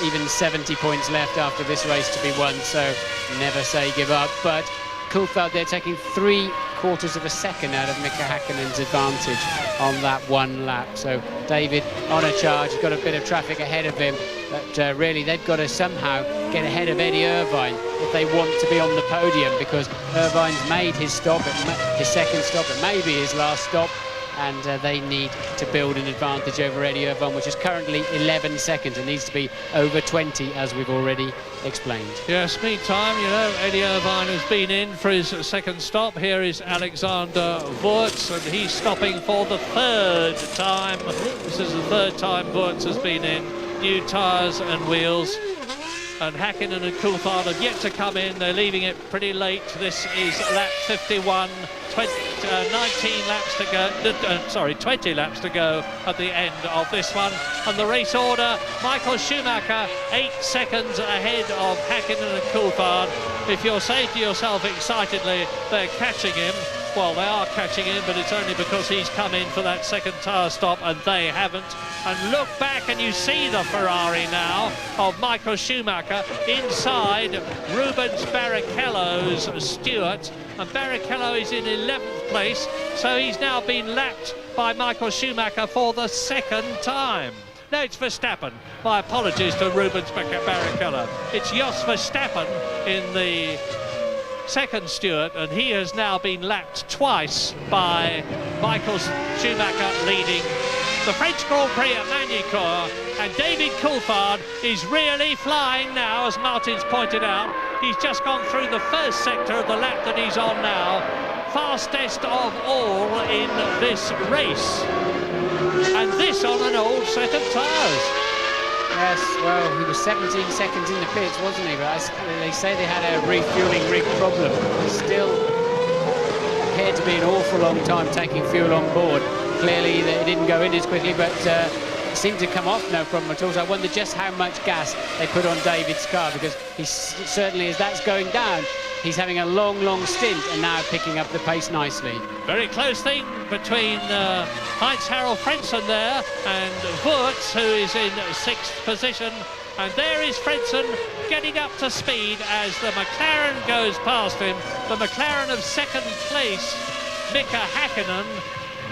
even 70 points left after this race to be won, so never say give up. But Coulthard, they're taking 3/4 of a second out of Mika Häkkinen's advantage on that one lap. So David on a charge, he's got a bit of traffic ahead of him, but really they've got to somehow get ahead of Eddie Irvine if they want to be on the podium, because Irvine's made his stop, his 2nd stop, it may be his last stop, and they need to build an advantage over Eddie Irvine, which is currently 11 seconds and needs to be over 20, as we've already explained. Yes, meantime, you know, Eddie Irvine has been in for his 2nd stop. Here is Alexander Wurz, and he's stopping for the 3rd time. This is the 3rd time Wurz has been in. New tyres and wheels. and Häkkinen and Coulthard have yet to come in. They're leaving it pretty late. This is lap 51, 19 laps to go, 20 laps to go at the end of this one. And the race order, Michael Schumacher 8 seconds ahead of Häkkinen and Coulthard. If you're saying to yourself excitedly, they're catching him, well, they are catching him, but it's only because he's come in for that second tyre stop and they haven't. And look back and you see the Ferrari now of Michael Schumacher inside Rubens Barrichello's Stewart. And Barrichello is in 11th place, so he's now been lapped by Michael Schumacher for the second time. No, it's Verstappen. My apologies to Rubens Barrichello. It's Jos Verstappen in the second Stewart, and he has now been lapped twice by Michael Schumacher leading the French Grand Prix at MAGNY COURS. And David Coulthard is really flying now, as Martin's pointed out. He's just gone through the first sector of the lap that he's on now. Fastest of all in this race. And this on an old set of tyres. Yes, well, he was 17 seconds in the pits, wasn't he? But they say they had a refueling rig problem. Still appeared to be an awful long time taking fuel on board. Clearly, it didn't go in as quickly, but it seemed to come off no problem at all. So I wonder just how much gas they put on David's car, because he certainly, as that's going down, he's having a long stint and now picking up the pace nicely. Very close thing between Heinz-Harald Frentzen there and Wurz, who is in 6th position. And there is Frentzen getting up to speed as the McLaren goes past him. The McLaren of 2nd place, Mika Häkkinen.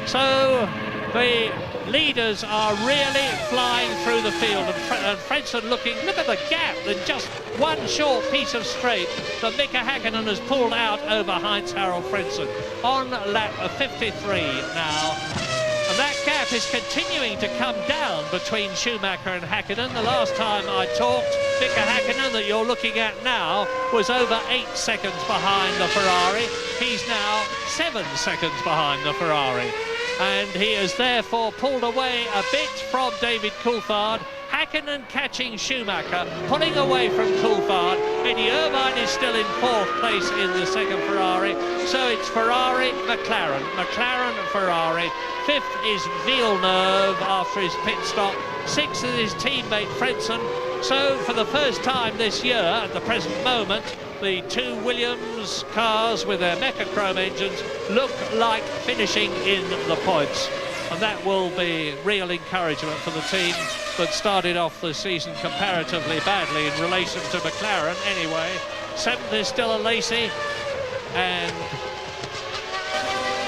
So the leaders are really flying through the field, and Frentzen looking, look at the gap, in just one short piece of straight that Mika Häkkinen has pulled out over Heinz-Harald Frentzen on lap 53 now. And that gap is continuing to come down between Schumacher and Häkkinen. The last time I talked, Mika Häkkinen, that you're looking at now, was over 8 seconds behind the Ferrari. He's now 7 seconds behind the Ferrari. And he has therefore pulled away a bit from David Coulthard. Häkkinen catching Schumacher, pulling away from Coulthard. Eddie Irvine is still in 4th place in the second Ferrari. So it's Ferrari, McLaren, McLaren, Ferrari. 5th is Villeneuve after his pit stop. 6th is his teammate Frentzen. So for the first time this year, at the present moment, the 2 Williams cars with their Mecachrome engines look like finishing in the points. And that will be real encouragement for the team that started off the season comparatively badly in relation to McLaren anyway. 7th is still a Lacey, and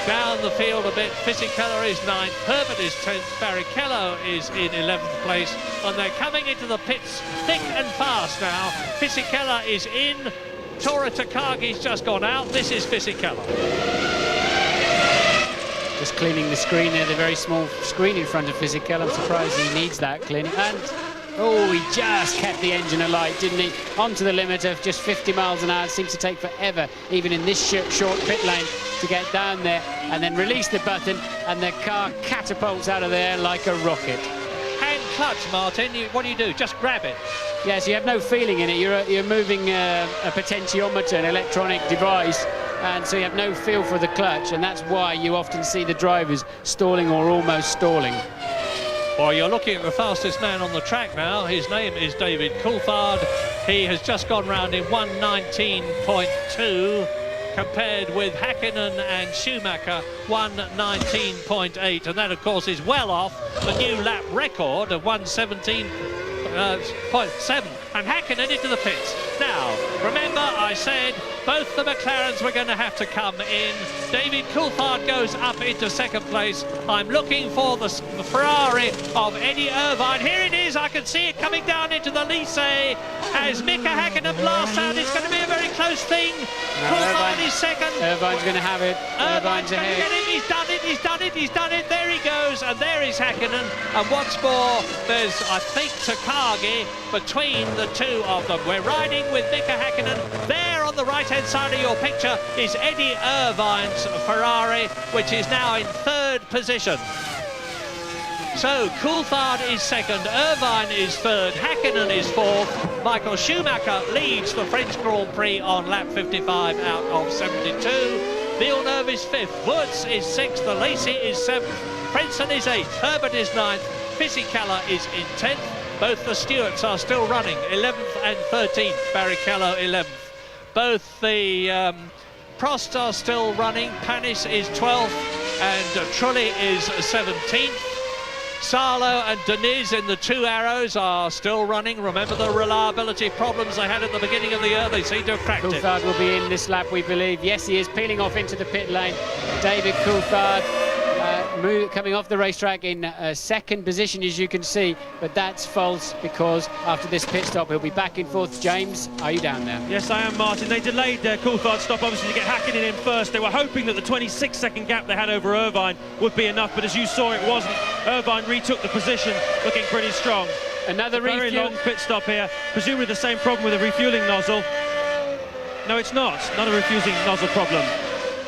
down the field a bit, Fisichella is 9th, Herbert is 10th, Barrichello is in 11th place, and they're coming into the pits thick and fast now. Fisichella is in, Tora Takagi's just gone out. This is Fisichella. Just cleaning the screen there, the very small screen in front of Fisichella. I'm surprised he needs that cleaning. And, oh, he just kept the engine alight, didn't he? Onto the limit of just 50 miles an hour. It seems to take forever, even in this short pit lane, to get down there. And then release the button, and the car catapults out of there like a rocket. Hand clutch, Martin. What do? Just grab it. Yes, you have no feeling in it. You're moving a potentiometer, an electronic device, and so you have no feel for the clutch, and that's why you often see the drivers stalling or almost stalling. Well, you're looking at the fastest man on the track now. His name is David Coulthard. He has just gone round in 1:19.2, compared with Häkkinen and Schumacher 1:19.8, and that of course is well off the new lap record of 1:17.7, and Häkkinen into the pits. Now, remember I said both the McLarens were going to have to come in. David Coulthard goes up into 2nd place. I'm looking for the Ferrari of Eddie Irvine. Here it is, I can see it coming down into the Lycée as Mika Häkkinen blasts out. It's going to be a very close thing. Coulthard is 2nd. Irvine's going to have it. Irvine's going to get it. He's done it, he's done it, he's done it. There he goes, and there is Häkkinen. And what's more, there's, I think, Takagi between the two of them. We're riding with Mika Häkkinen. There on the right-hand side of your picture is Eddie Irvine's Ferrari, which is now in 3rd position. So Coulthard is second, Irvine is third, Häkkinen is fourth. Michael Schumacher leads the French Grand Prix on lap 55 out of 72. Villeneuve is fifth, Wurz is sixth, Lacey is seventh, Frentzen is eighth, Herbert is ninth, Fisichella is in 10th. Both the Stewarts are still running, 11th and 13th, Barrichello 11th. Both the Prost are still running, Panis is 12th and Trulli is 17th. Salo and Deniz in the two arrows are still running. Remember the reliability problems they had at the beginning of the year, they seem to have cracked it. Coulthard will be in this lap, we believe. Yes, he is peeling off into the pit lane. David Coulthard coming off the racetrack in second position, as you can see, but that's false because after this pit stop he'll be back in fourth. James, are you down there? Yes, I am, Martin. They delayed their Coulthard stop, obviously, to get Häkkinen in first. They were hoping that the 26-second gap they had over Irvine would be enough, but as you saw, it wasn't. Irvine retook the position, looking pretty strong. Another very long pit stop here, presumably the same problem with the refueling nozzle. No, it's not a refusing nozzle problem.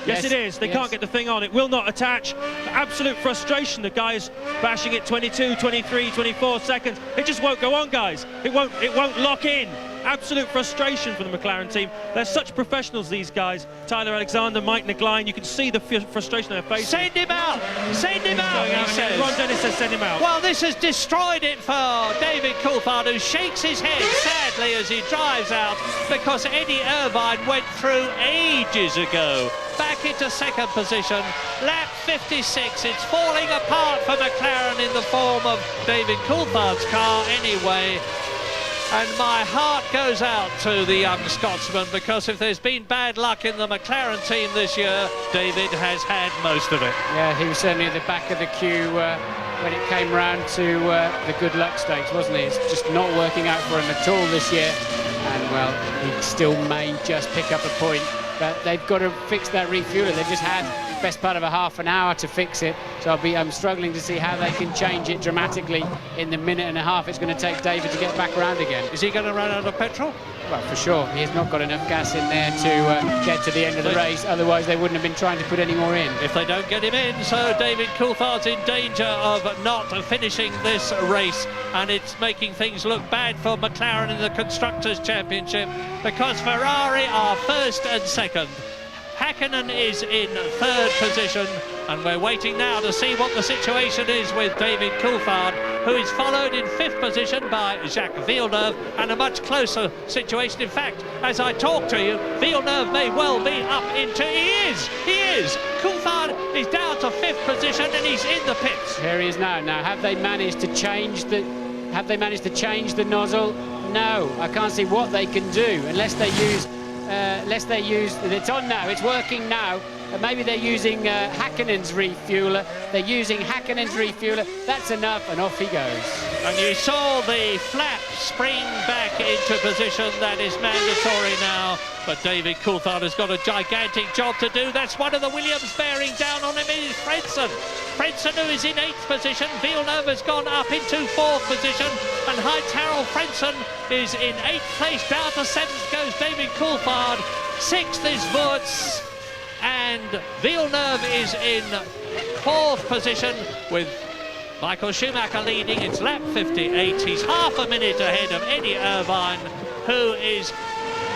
Yes, it is. They can't get the thing on. It will not attach. Absolute frustration. The guys bashing it 22, 23, 24 seconds. It just won't go on, guys. It won't lock in. Absolute frustration for the McLaren team. They're such professionals, these guys. Tyler Alexander, Mike Negline. You can see the frustration on their faces. Send him out! Send him out, he says. Ron Dennis says send him out. Well, this has destroyed it for David Coulthard, who shakes his head sadly as he drives out because Eddie Irvine went through ages ago. Back into second position, lap 56. It's falling apart for McLaren in the form of David Coulthard's car anyway. And my heart goes out to the young Scotsman, because if there's been bad luck in the McLaren team this year, David has had most of it. Yeah, he was certainly at the back of the queue when it came round to the good luck stakes, wasn't he? It's just not working out for him at all this year. And, well, he still may just pick up a point. But they've got to fix that refueler. They've just had the best part of a half an hour to fix it. So I'm struggling to see how they can change it dramatically in the minute and a half it's going to take David to get back around again. Is he going to run out of petrol? Well, for sure. He has not got enough gas in there to get to the end of the race. Otherwise, they wouldn't have been trying to put any more in. If they don't get him in, so David Coulthard's in danger of not finishing this race. And it's making things look bad for McLaren in the Constructors' Championship, because Ferrari are first and second. Häkkinen is in third position, and we're waiting now to see what the situation is with David Coulthard, who is followed in fifth position by Jacques Villeneuve, and a much closer situation. In fact, as I talk to you, Villeneuve may well be up into... He is! Coulthard is down to fifth position, and he's in the pits. Here he is now. Now, have they managed to change the nozzle? No, I can't see what they can do unless they use it's on now, it's working now. Maybe they're using Häkkinen's refueler. They're using Häkkinen's refueler. That's enough, and off he goes. And you saw the flap spring back into position. That is mandatory now. But David Coulthard has got a gigantic job to do. That's one of the Williams bearing down on him is Frentzen. Frentzen, who is in 8th position. Villeneuve has gone up into 4th position. And Heinz-Harald Frentzen is in 8th place. Down to 7th goes David Coulthard. 6th is Wurz. And Villeneuve is in 4th position with Michael Schumacher leading. It's lap 58. He's half a minute ahead of Eddie Irvine, who is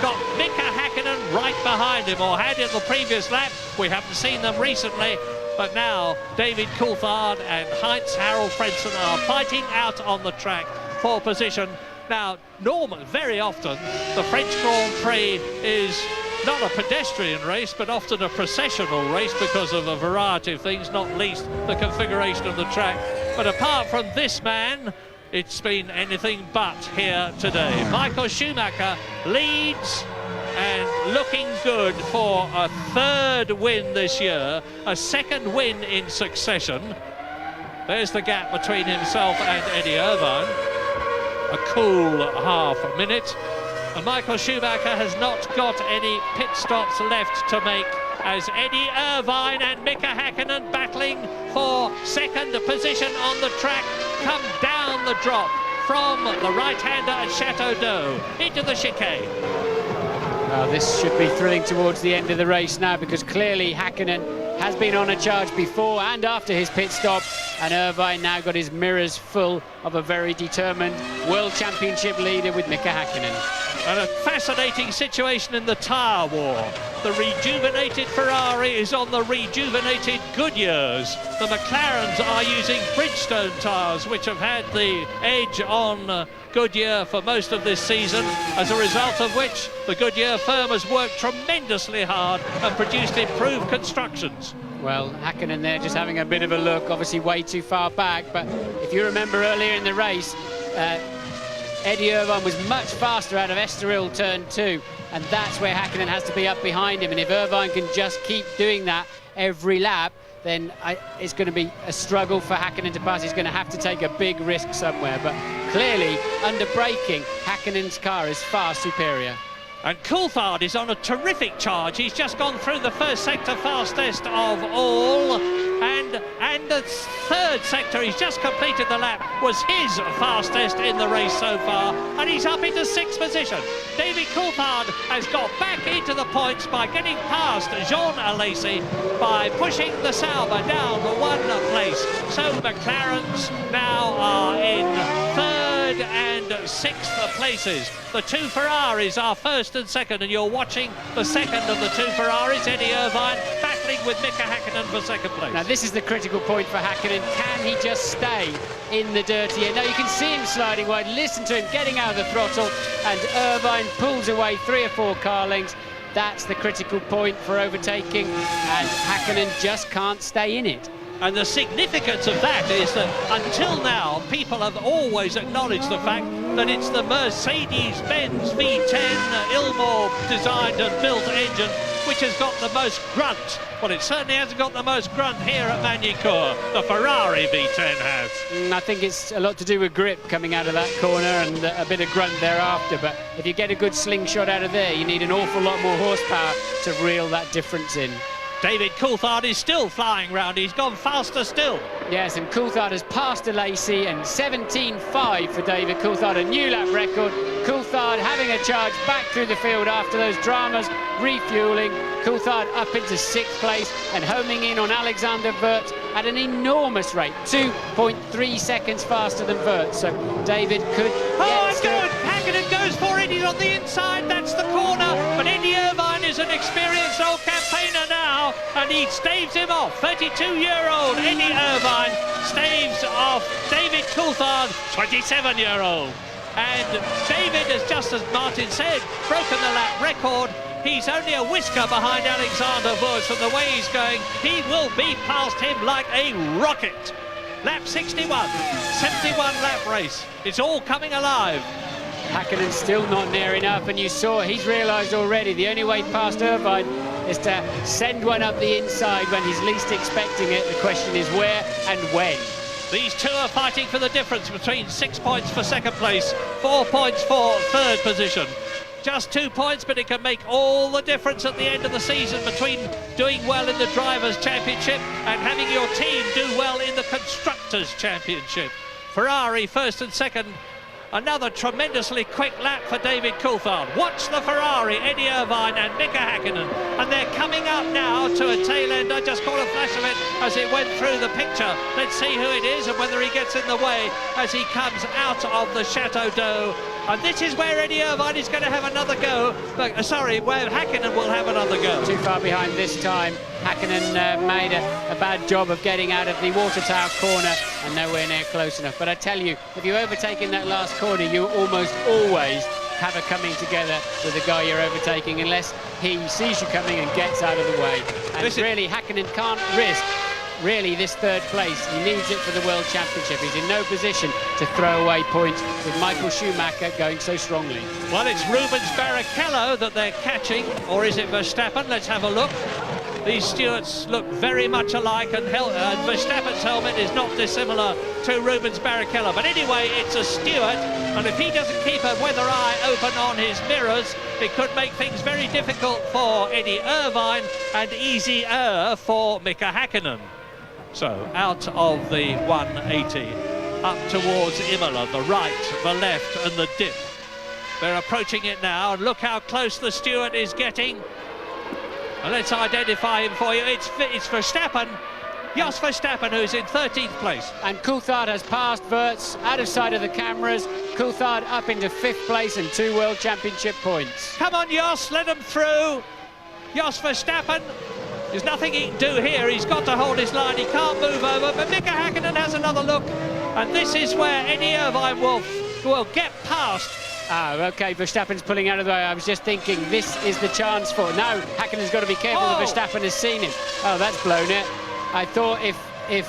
got Mika Häkkinen right behind him, or had in the previous lap. We haven't seen them recently, but now David Coulthard and Heinz-Harald Frentzen are fighting out on the track for position. Now, very often, the French Grand Prix is not a pedestrian race, but often a processional race because of a variety of things, not least the configuration of the track. But apart from this man, it's been anything but here today. Michael Schumacher leads and looking good for a 3rd win this year, a 2nd win in succession. There's the gap between himself and Eddie Irvine, a cool half minute. And Michael Schumacher has not got any pit stops left to make, as Eddie Irvine and Mika Häkkinen, battling for 2nd position on the track, come down the drop from the right-hander at Chateau d'Eau into the chicane. Well, this should be thrilling towards the end of the race now, because clearly Häkkinen has been on a charge before and after his pit stop, and Irvine now got his mirrors full of a very determined World Championship leader with Mika Häkkinen. And a fascinating situation in the tyre war. The rejuvenated Ferrari is on the rejuvenated Goodyears. The McLarens are using Bridgestone tyres, which have had the edge on Goodyear for most of this season, as a result of which the Goodyear firm has worked tremendously hard and produced improved constructions. Well, Häkkinen there just having a bit of a look, obviously way too far back, but if you remember earlier in the race, Eddie Irvine was much faster out of Estoril turn 2, and that's where Häkkinen has to be up behind him, and if Irvine can just keep doing that every lap, then it's going to be a struggle for Häkkinen to pass. He's going to have to take a big risk somewhere, but clearly, under braking, Häkkinen's car is far superior. And Coulthard is on a terrific charge. He's just gone through the first sector fastest of all, and the third sector, he's just completed the lap, was his fastest in the race so far, and he's up into 6th position. David Coulthard has got back into the points by getting past Jean Alesi by pushing the Sauber down 1 place. So McLarens now are in 3rd and 6th places. The 2 Ferraris are 1st and 2nd, and you're watching the 2nd of the 2 Ferraris, Eddie Irvine, battling with Mika Häkkinen for 2nd place. Now this is the critical point for Häkkinen. Can he just stay in the dirty air? Now you can see him sliding wide, listen to him getting out of the throttle, and Irvine pulls away 3 or 4 car lengths. That's the critical point for overtaking, and Häkkinen just can't stay in it. And the significance of that is that until now, people have always acknowledged the fact that it's the Mercedes-Benz V10 Ilmor designed and built engine which has got the most grunt. Well, it certainly hasn't got the most grunt here at MAGNY COURS. The Ferrari V10 has. I think it's a lot to do with grip coming out of that corner and a bit of grunt thereafter, but if you get a good slingshot out of there, you need an awful lot more horsepower to reel that difference in. David Coulthard is still flying round. He's gone faster still. Yes, and Coulthard has passed Alesi, and 17.5 for David Coulthard, a new lap record. Coulthard having a charge back through the field after those dramas, refuelling. Coulthard up into 6th place and homing in on Alexander Wirtz at an enormous rate, 2.3 seconds faster than Wirtz. So David could get good. Häkkinen goes for it. He's on the inside. That's the corner. But Eddie Irvine is an experienced old campaigner now, and he staves him off. 32-year-old Eddie Irvine staves off David Coulthard, 27-year-old. And David has, just as Martin said, broken the lap record. He's only a whisker behind Alexander Wirtz, from the way he's going. He will be past him like a rocket. Lap 61, 71 lap race. It's all coming alive. Häkkinen's still not near enough, and you saw he's realised already the only way past Irvine is to send one up the inside when he's least expecting it. The question is where and when. These two are fighting for the difference between 6 points for 2nd place, 4 points for 3rd position. Just 2 points, but it can make all the difference at the end of the season between doing well in the Drivers' Championship and having your team do well in the Constructors' Championship. Ferrari 1st and 2nd. Another tremendously quick lap for David Coulthard. Watch the Ferrari, Eddie Irvine and Mika Häkkinen. And they're coming up now to a tail end. I just caught a flash of it as it went through the picture. Let's see who it is and whether he gets in the way as he comes out of the Chateau d'Eau. And this is where Eddie Irvine is going to have another go. But, where Häkkinen will have another go. Too far behind this time. Häkkinen made a bad job of getting out of the water tower corner and nowhere near close enough. But I tell you, if you overtake in that last corner, you almost always have a coming together with the guy you're overtaking, unless he sees you coming and gets out of the way. And really, Häkkinen can't risk really this 3rd place. He needs it for the World Championship. He's in no position to throw away points with Michael Schumacher going so strongly. Well, it's Rubens Barrichello that they're catching, or is it Verstappen? Let's have a look. These stewards look very much alike, and Verstappen's helmet is not dissimilar to Rubens Barrichello. But anyway, it's a steward, and if he doesn't keep a weather eye open on his mirrors, it could make things very difficult for Eddie Irvine and easier for Mika Häkkinen. So out of the 180, up towards Imola, the right, the left and the dip. They're approaching it now, and look how close the steward is getting. And let's identify him for you. It's Verstappen. Jos Verstappen, who's in 13th place. And Coulthard has passed Wirtz out of sight of the cameras. Coulthard up into 5th place and 2 World Championship points. Come on, Jos, let him through. Jos Verstappen, there's nothing he can do here. He's got to hold his line. He can't move over. But Mika Häkkinen has another look. And this is where Eddie Irvine will get past. OK, Verstappen's pulling out of the way. I was just thinking this is the chance for... Now, Häkkinen's got to be careful that Verstappen has seen him. Oh, that's blown it. I thought if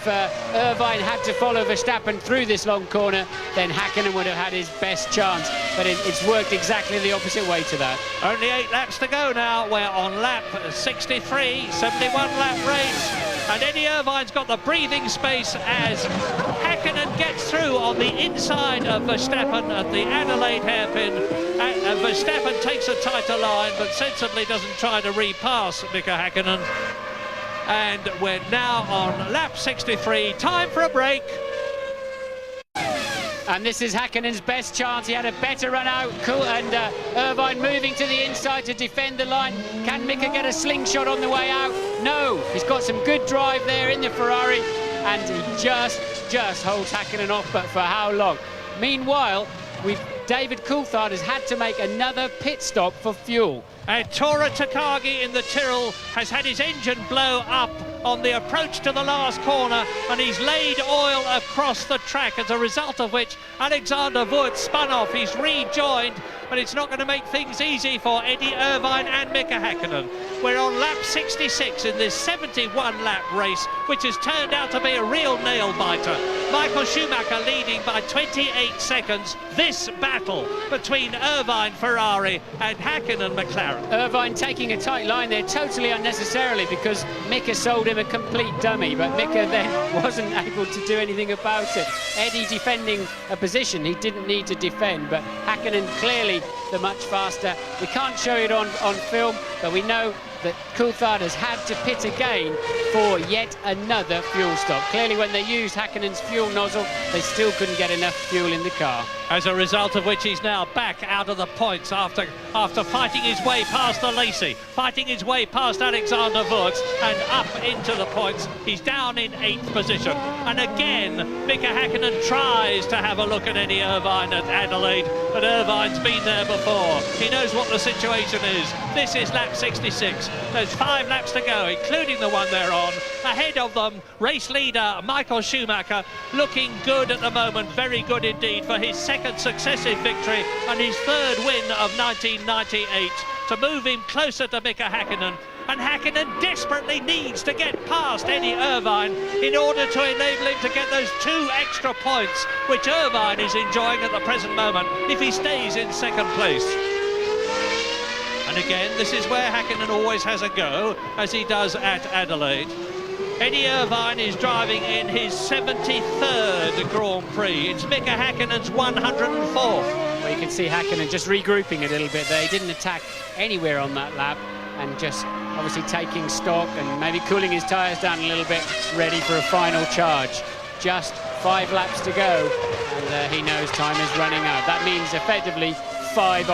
Irvine had to follow Verstappen through this long corner, then Häkkinen would have had his best chance. But it's worked exactly the opposite way to that. Only 8 laps to go now. We're on lap 63, 71 lap race. And Eddie Irvine's got the breathing space as Häkkinen gets through on the inside of Verstappen at the Adelaide hairpin. And Verstappen takes a tighter line, but sensibly doesn't try to repass Mika Häkkinen. And we're now on lap 63. Time for a break. And this is Häkkinen's best chance. He had a better run out. Cool. And Irvine moving to the inside to defend the line. Can Mika get a slingshot on the way out? No. He's got some good drive there in the Ferrari. And he just holds Häkkinen off, but for how long? Meanwhile, David Coulthard has had to make another pit stop for fuel. And Tora Takagi in the Tyrrell has had his engine blow up on the approach to the last corner, and he's laid oil across the track, as a result of which Alexander Wurz spun off. He's rejoined, but it's not going to make things easy for Eddie Irvine and Mika Häkkinen. We're on lap 66 in this 71-lap race, which has turned out to be a real nail-biter. Michael Schumacher leading by 28 seconds. This battle between Irvine Ferrari and Häkkinen McLaren. Irvine taking a tight line there totally unnecessarily because Mika sold him a complete dummy, but Mika then wasn't able to do anything about it. Eddie defending a position he didn't need to defend, but Häkkinen clearly the much faster. We can't show it on film, but we know that Coulthard has had to pit again for yet another fuel stop. Clearly when they used Häkkinen's fuel nozzle, they still couldn't get enough fuel in the car. As a result of which he's now back out of the points after fighting his way past the Lacey, fighting his way past Alexander Wurz and up into the points. He's down in 8th position. And again, Mika Häkkinen tries to have a look at Eddie Irvine at Adelaide, but Irvine's been there before. He knows what the situation is. This is lap 66. There's 5 laps to go, including the one they're on. Ahead of them, race leader Michael Schumacher, looking good at the moment, very good indeed, for his second successive victory and his 3rd win of 1998, to move him closer to Mika Häkkinen. And Häkkinen desperately needs to get past Eddie Irvine in order to enable him to get those 2 extra points, which Irvine is enjoying at the present moment if he stays in 2nd place. And again, this is where Häkkinen always has a go, as he does at Adelaide. Eddie Irvine is driving in his 73rd Grand Prix. It's Mika Häkkinen's 104th. Well, you can see Häkkinen just regrouping a little bit there. He didn't attack anywhere on that lap, and just obviously taking stock and maybe cooling his tyres down a little bit, ready for a final charge. Just 5 laps to go, and he knows time is running out. That means effectively 5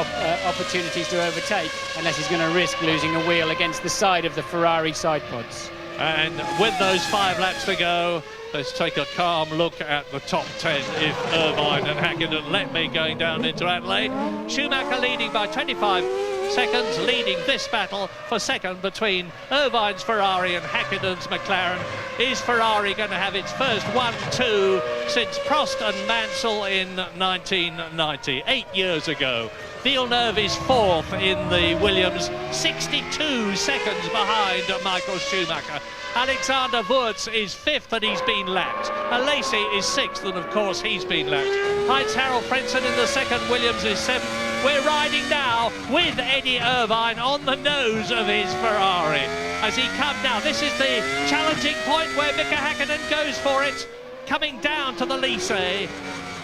opportunities to overtake, unless he's going to risk losing a wheel against the side of the Ferrari side pods. And with those 5 laps to go, let's take a calm look at the top 10 if Irvine and Häkkinen let me going down into Adelaide. Schumacher leading by 25 seconds, leading this battle for 2nd between Irvine's Ferrari and Häkkinen's McLaren. Is Ferrari going to have its first 1-2 since Prost and Mansell in 1990, 8 years ago? Villeneuve is 4th in the Williams, 62 seconds behind Michael Schumacher. Alexander Wurz is 5th and he's been lapped. Lacey is 6th and of course he's been lapped. Heinz-Harald Frentzen in the 2nd, Williams is 7th. We're riding now with Eddie Irvine on the nose of his Ferrari. As he comes now, this is the challenging point where Mika Häkkinen goes for it. Coming down to the Lacey.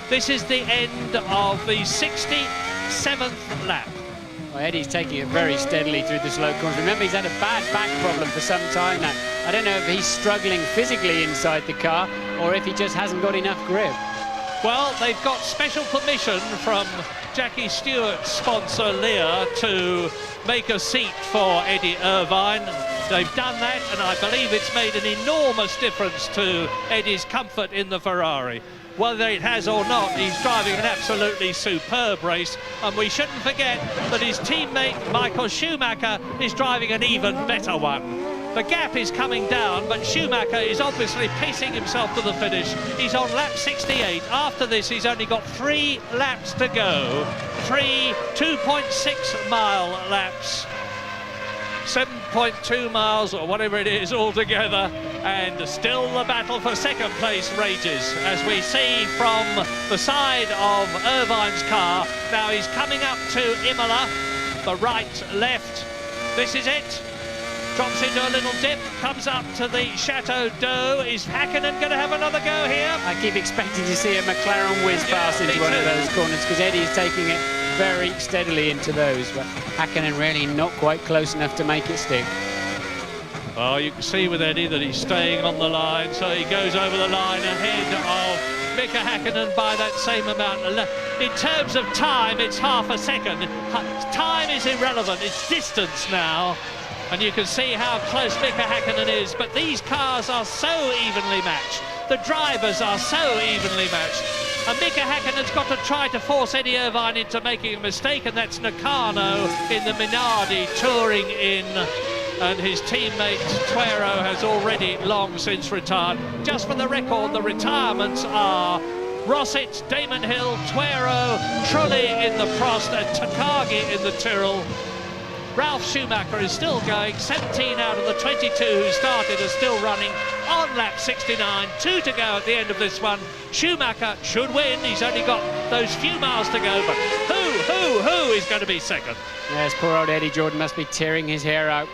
This is the end of the 67th lap. Well, Eddie's taking it very steadily through the slow corners. Remember, he's had a bad back problem for some time now. I don't know if he's struggling physically inside the car or if he just hasn't got enough grip. Well, they've got special permission from Jackie Stewart's sponsor, Lear, to make a seat for Eddie Irvine. They've done that, and I believe it's made an enormous difference to Eddie's comfort in the Ferrari. Whether it has or not, he's driving an absolutely superb race, and we shouldn't forget that his teammate Michael Schumacher is driving an even better one. The gap is coming down, but Schumacher is obviously pacing himself to the finish. He's on lap 68. After this, he's only got 3 laps to go. 3 2.6-mile laps. 7.2 miles or whatever it is altogether, and still the battle for second place rages, as we see from the side of Irvine's car. Now he's coming up to Imola, the right, left, this is it. Drops into a little dip, comes up to the Chateau d'Eau. Is Häkkinen going to have another go here? I keep expecting to see a McLaren whiz past into one of those corners, because Eddie's taking it very steadily into those, but Häkkinen really not quite close enough to make it stick. Oh, you can see with Eddie that he's staying on the line, so he goes over the line ahead of Mika Häkkinen by that same amount. In terms of time, it's half a second. Time is irrelevant, it's distance now. And you can see how close Mika Häkkinen is, but these cars are so evenly matched. The drivers are so evenly matched. And Mika Häkkinen's got to try to force Eddie Irvine into making a mistake, and that's Nakano in the Minardi touring in. And his teammate Tuero has already long since retired. Just for the record, the retirements are Rossett, Damon Hill, Tuero, Trulli in the Prost, and Takagi in the Tyrrell. Ralf Schumacher is still going. 17 out of the 22 who started are still running on lap 69. 2 to go at the end of this one. Schumacher should win. He's only got those few miles to go, but who is going to be second? Yes, poor old Eddie Jordan must be tearing his hair out.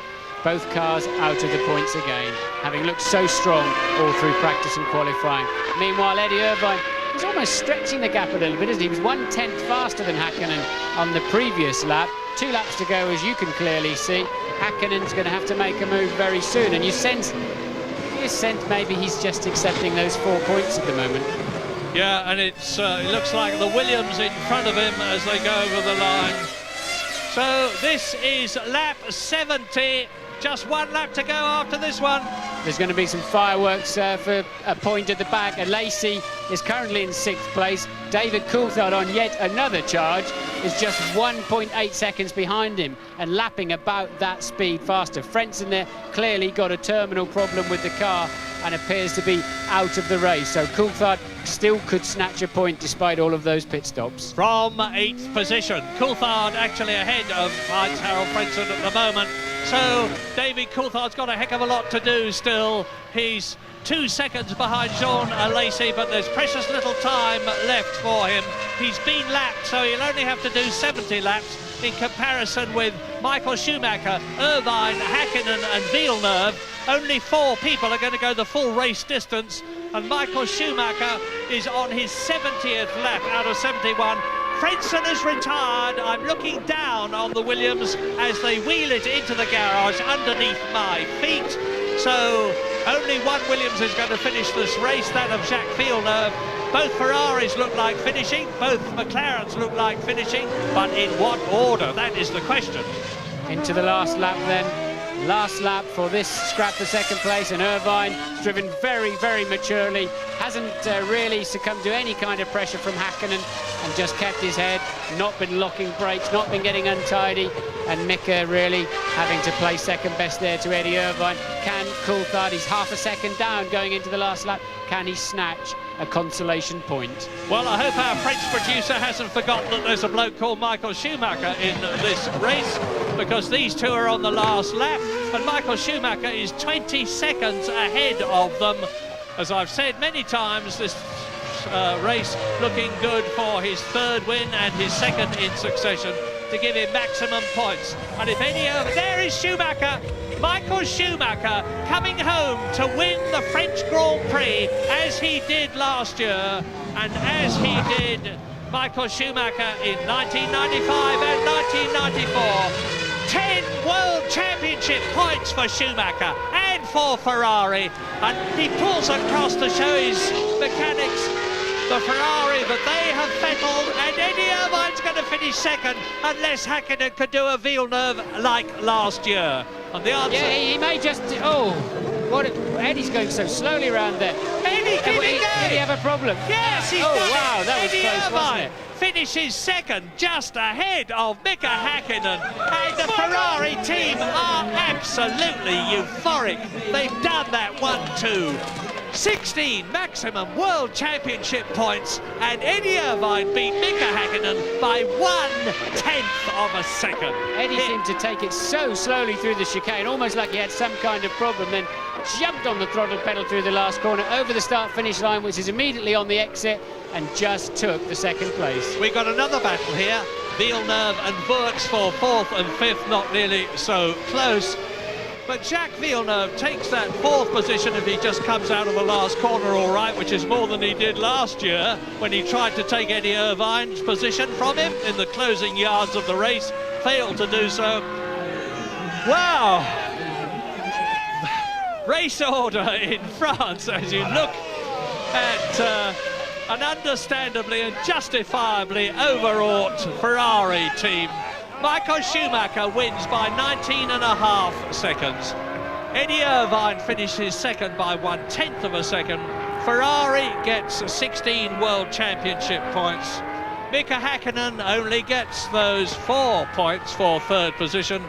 Both cars out of the points again, having looked so strong all through practice and qualifying. Meanwhile, Eddie Irvine is almost stretching the gap a little bit, isn't he? He was 1/10 faster than Häkkinen on the previous lap. 2 laps to go, as you can clearly see. Häkkinen's going to have to make a move very soon, and you sense maybe he's just accepting those 4 points at the moment. Yeah, and it looks like the Williams in front of him as they go over the line. So this is lap 70. Just 1 lap to go after this one. There's going to be some fireworks for a point at the back. And Lacey is currently in 6th place. David Coulthard on yet another charge is just 1.8 seconds behind him and lapping about that speed faster. Frentzen there clearly got a terminal problem with the car and appears to be out of the race. So Coulthard still could snatch a point despite all of those pit stops. From 8th position, Coulthard actually ahead of Heinz-Harald Frentzen at the moment. So David Coulthard's got a heck of a lot to do still. He's 2 seconds behind Jean Lacey, but there's precious little time left for him. He's been lapped, so he'll only have to do 70 laps in comparison with Michael Schumacher, Irvine, Häkkinen and Villeneuve. Only 4 people are going to go the full race distance, and Michael Schumacher is on his 70th lap out of 71. Frentzen has retired. I'm looking down on the Williams as they wheel it into the garage underneath my feet. So only one Williams is going to finish this race, that of Jacques Villeneuve. Both Ferraris look like finishing, both McLarens look like finishing, but in what order? That is the question. Into the last lap then. Last lap for this scrap for second place, and Irvine driven very, very maturely, hasn't really succumbed to any kind of pressure from Häkkinen and just kept his head, not been locking brakes, not been getting untidy, and Mika really having to play second best there to Eddie Irvine. Can Coulthard, he's half a second down going into the last lap, can he snatch a consolation point? Well, I hope our French producer hasn't forgotten that there's a bloke called Michael Schumacher in this race, because these two are on the last lap, and Michael Schumacher is 20 seconds ahead of them. As I've said many times, this race looking good for his 3rd win and his 2nd in succession to give him maximum points. And if any over there is Schumacher, Michael Schumacher coming home to win the French Grand Prix as he did last year, and as he did Michael Schumacher in 1995 and 1994. 10 World Championship points for Schumacher and for Ferrari, and he pulls across to show his mechanics the Ferrari, but they have fettled, and Eddie Irvine's going to finish second unless Häkkinen could do a Villeneuve like last year. And the answer... Yeah, he may just... Oh, Eddie's going so slowly around there. Eddie, Did he have a problem? Yes, he's oh, done wow, it. that was Eddie close, wasn't Irvine it? finishes second, just ahead of Mika Häkkinen. And the Ferrari team are absolutely euphoric. They've done that 1-2. 16 maximum World Championship points, and Eddie Irvine beat Mika Häkkinen by 1/10 of a second. Eddie seemed to take it so slowly through the chicane, almost like he had some kind of problem, then jumped on the throttle pedal through the last corner, over the start-finish line, which is immediately on the exit, and just took the second place. We've got another battle here. Villeneuve and Wurz for 4th and 5th, not nearly so close. But Jacques Villeneuve takes that 4th position if he just comes out of the last corner all right, which is more than he did last year when he tried to take Eddie Irvine's position from him in the closing yards of the race. Failed to do so. Wow! Race order in France as you look at an understandably and justifiably overwrought Ferrari team. Michael Schumacher wins by 19.5 seconds. Eddie Irvine finishes second by 1/10 of a second. Ferrari gets 16 World Championship points. Mika Häkkinen only gets those 4 points for 3rd position,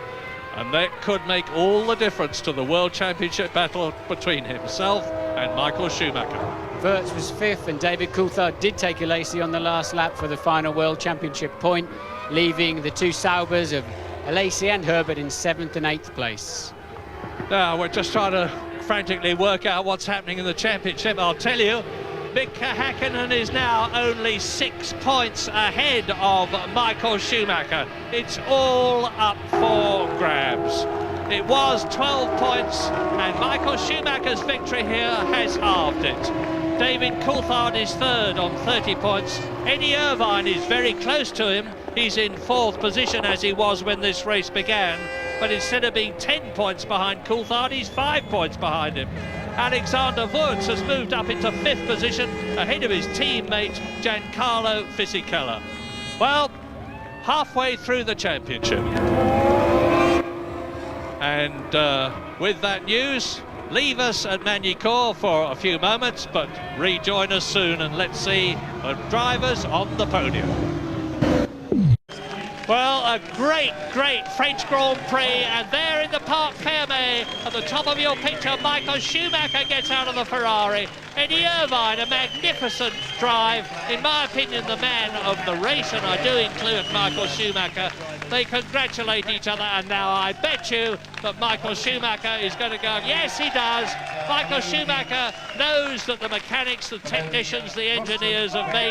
and that could make all the difference to the World Championship battle between himself and Michael Schumacher. Wurz was 5th, and David Coulthard did take a Lacey on the last lap for the final World Championship point, leaving the two Saubers of Lacey and Herbert in 7th and 8th place. Now we're just trying to frantically work out what's happening in the championship. I'll tell you, Mika Häkkinen is now only 6 points ahead of Michael Schumacher. It's all up for grabs. It was 12 points, and Michael Schumacher's victory here has halved it. David Coulthard is 3rd on 30 points. Eddie Irvine is very close to him. He's in 4th position as he was when this race began, but instead of being 10 points behind Coulthard, he's 5 points behind him. Alexander Wurz has moved up into 5th position ahead of his teammate Giancarlo Fisichella. Well, halfway through the championship. And with that news, leave us at MAGNY COURS for a few moments, but rejoin us soon, and let's see the drivers on the podium. Well, a great French Grand Prix, and there in the Parc Fermé, at the top of your picture, Michael Schumacher gets out of the Ferrari. Eddie Irvine, a magnificent drive. In my opinion, the man of the race, and I do include Michael Schumacher. They congratulate each other, and now I bet you that Michael Schumacher is going to go, yes, he does. Michael Schumacher knows that the mechanics, the technicians, the engineers have made